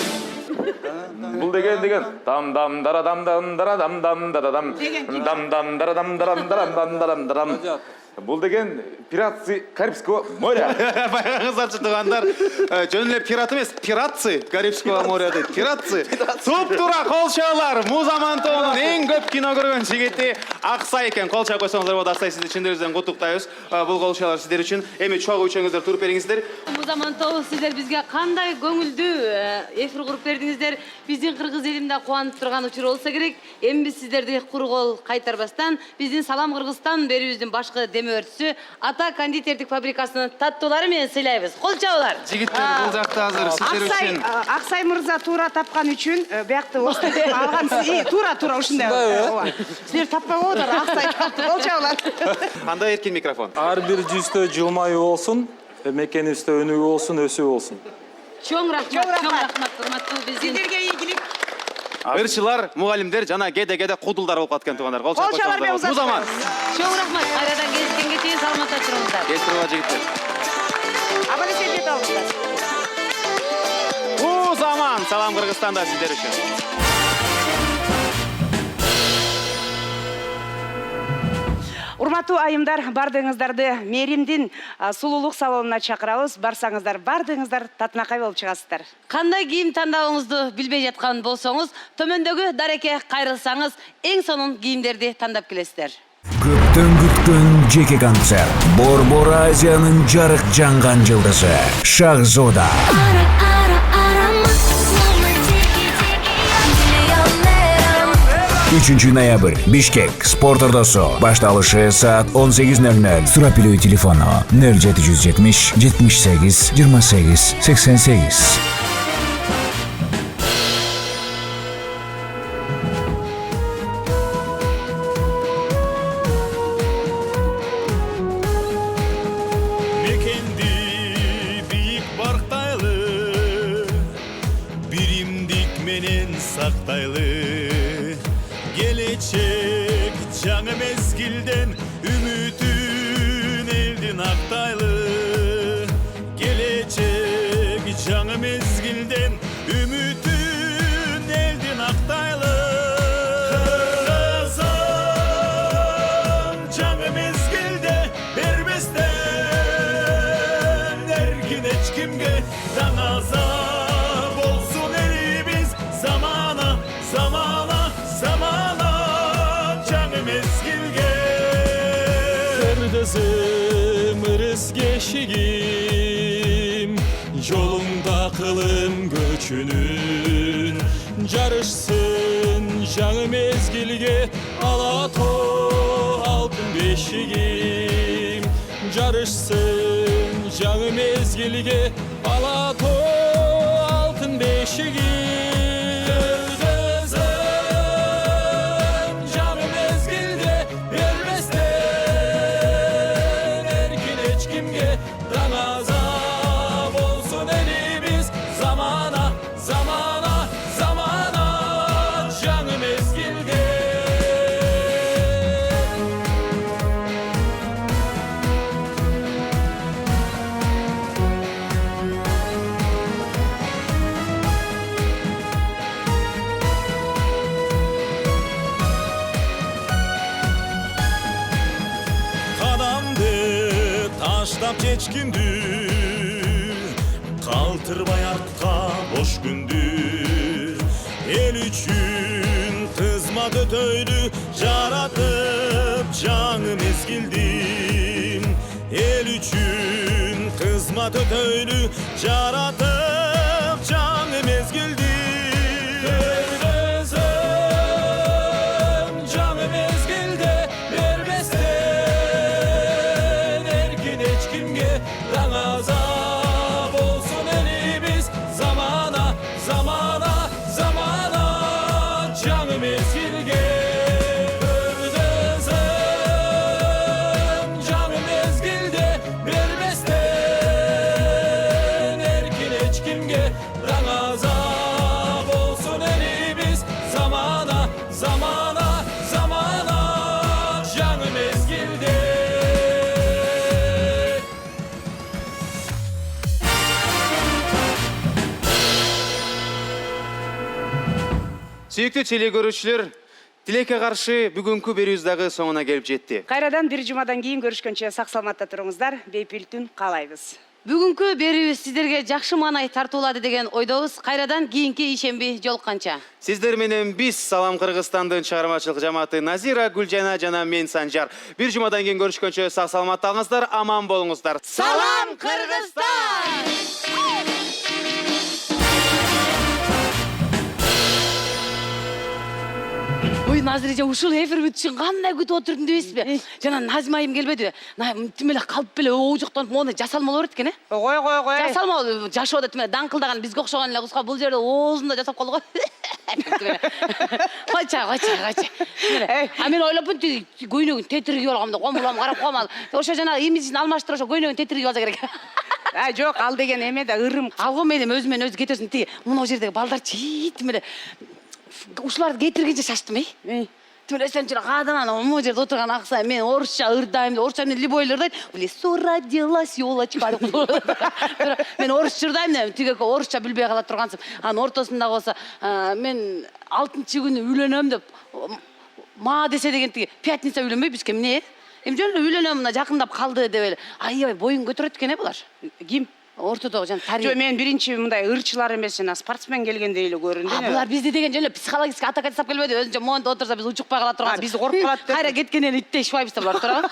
Бул деген дам дарадам дарадам дарадам дам дарадам дарадам. Бул деген пираты Карибского моря. Байкаңыздарчы туугандар, жөн эле пират эмес, пиратцы Карибского моря дейт. Пиратцы. Туп-тура кол чаалар. Музаман тобунун эң көп кино көргөн жигити Аксай экен. Кол чаап койсоңуздар болот. Аксай, сизди чын жүрөктөн куттуктайбыз. Бул кол чаалар сиздер үчүн. Эми чогуу үчөңүздөр туруп бериңиздер. Музаман тобу, сиздер бизге кандай көңүлдүү эфир куруп бердиңиздер. Биздин кыргыз элимде кубанып турган учур болсо керек. Эми биз сиздерди куру кол кайтарбастан биздин Салам Кыргызстан берүүбүздүн башкы демөөрчүсү Ата кондитердик фабрикасынын таттуулары менен сыйлайбыз. Кол чабуулар. Жигиттер, бул жакта азыр сиздер үчүн. Аксай мырза туура тапкан үчүн биякты алган туура ушундай. Силер таппай болдур, Аксай тапты. Кол чабуулар. Анда эркин микрофон. Ар бир жүздө жылмайуу болсун, мекенибизде өнүгүү болсун, өсүү болсун. Чоң рахмат, урматтуу биздин Сиздерге ийгилик. Ырчылар, мугалимдер жана кеде кудулдар болуп каткан туугандар. Кол чаап чабуулар койсоңуздар. Музаман. чоң рахмат. Кайрадан келишкенге чейин саламатта туруңуздар. Кестирова жигиттер. Абалесе жете алыңыздар. Музаман, Салам Кыргызстанда сиздер үчүн. Урматтуу айымдар, бардыгыңыздарды Меримдин сулуулук салонуна чакырабыз. Барсаңыздар, бардыгыңыздар татынакай болуп чыгасыздар. Кандай кийим тандабыңызды билбей жаткан болсоңуз, төмөндөгү дарекке кайрылсаңыз, эң сонун кийимдерди тандап келесиздер. Көптөн күткөн жеке концерт. Борбор Азиянын жарык жанган жылдызы Шахзода. 3 ноябрь. Бишкек. Спорт ордосу. Башталышы саат 18:00. Сурапилүү телефону 0770 78 28 88. айлы келечек жаңы мезгилден үмүтүн элдин актайлы келечек жаңы мезгилден үмүтүн элдин актайлы кыргызым жаңы мезгилде бербестен эркин эч кимге даңаза болсун элибиз замана замана замана жаңы мезгилге кыргызым ырыс кешигим жолуңда кылым көчүнүн жарышсын жаңы мезгилге ала тоо алтын бешигим жарышсын жаңы мезгилге ала тоо алтын бешигим кыргызым жаңы мезгилде бербестен эркин эч кимге даңаза болсун элибиз замана замана замана жаңы мезгилге кадамды таштап чечкимди калтырбай артка бош күндү эл үчүн кызмат өтөйлү жаратып жаңы мезгилди эл үчүн кызмат өтөйлү жаратып жаңы мезгилди кыргызым жаңы мезгилде бербестен эркин эч кимге даңаза болсун элибиз замана замана замана жаңы мезгилге кыргызым жаңы мезгилде бербестен эркин эч кимге даңаза болсун элибиз замана замана замана жаңы мезгилде Сүйүктүү телекөрүүчүлөр, тилекке каршы бүгүнкү берүүбүз дагы соңуна келип жетти. Кайрадан бир жумадан кийин көрүшкөнчө сак саламатта туруңуздар. Бейпилтүн каалайбыз. Бүгүнкү берүүбүз сиздерге жакшы маанай тартуулады деген ойдобуз. Кайрадан кийинки ишемби жолукканча. Сиздер менен биз Салам Кыргызстандын чыгармачылык жамааты Назира, Гүлжана жана мен Санжар. Бир жумадан кийин көрүшкөнчө сак саламатта алыңыздар, аман болуңуздар. Салам Кыргызстан! Ой, Назирже, ушул эфир бүтүшүн кандай күтүп отурдум дейсизби? Жана Назим айым келбедиби? Тим эле калп эле оожуктанып, мону жасалмалуу берет экен, э? Кой. Жасалмалуу, жашоодо тим эле даңкылдаган бизге окшогон эле кызга бул жерде оозунда жасап калды го. Койча. А мен ойлопмун, көйнөгүн тетиргип алгам деп, комулам карап коем. Ошо жанагы имиджин алмаштырып, ошо көйнөгүн тетиргип алса керек. Жок, ал деген эме да ырым. Алгым менен өзү кетесин тиги. Мына жердеги балдар чиит эле ушуларды кетиргенче шаштым, Тим эле сен кададан могу жерде отурган аксай, мен орусча ырдайм, орусча менен любой ырдайт. В лесу родилась ёлочка деп. Мен орусча ырдайм, тиги орусча билбей кала тургансып. Анын ортосунда болсо, мен 6-күнү үйлөнөм деп ма десе деген тиги пятница үйлөнбөй бизге эмне? Эми жөн эле үйлөнөм, мына жакындап калды деп эле. Аябай боюн көтөрөт экен булар. Ким? ортодогу жана тарих. Жо мен биринчи мындай ырчылар эмес, жана спортсмен келгендей эле көрүндү. Булар бизди деген жөн эле психологический атака жасап келбеди. Өзүнчө монда отурса биз учукпай кала турганбыз. Биз коруп калат деп. Кайра кеткенен иттей шубайбыз да булар турабы.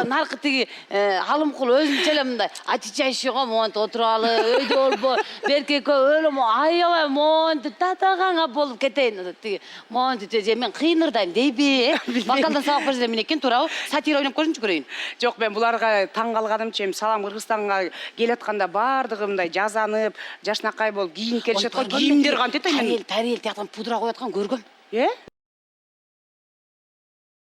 Наркы тиги алымкул өзүнчө эле мындай ачичайшыга монда отуралы, өйдө болбо, беркекке өлө аябай монда татагаңа болуп кетейин. Тиги монда же мен кыйнырдайм дейби? Вокалдан сабак берсе мен экен турабы. Сатира ойноп көрүнчү көрөйүн. Жок, мен буларга таң калганымча эми Салам Кыргызстанга келатканда баардыгы мындай жазанып, жашнакай болуп кийинип келишет го. Кийимдер кантет эми? Тарел тияктан пудра кояткан көргөм.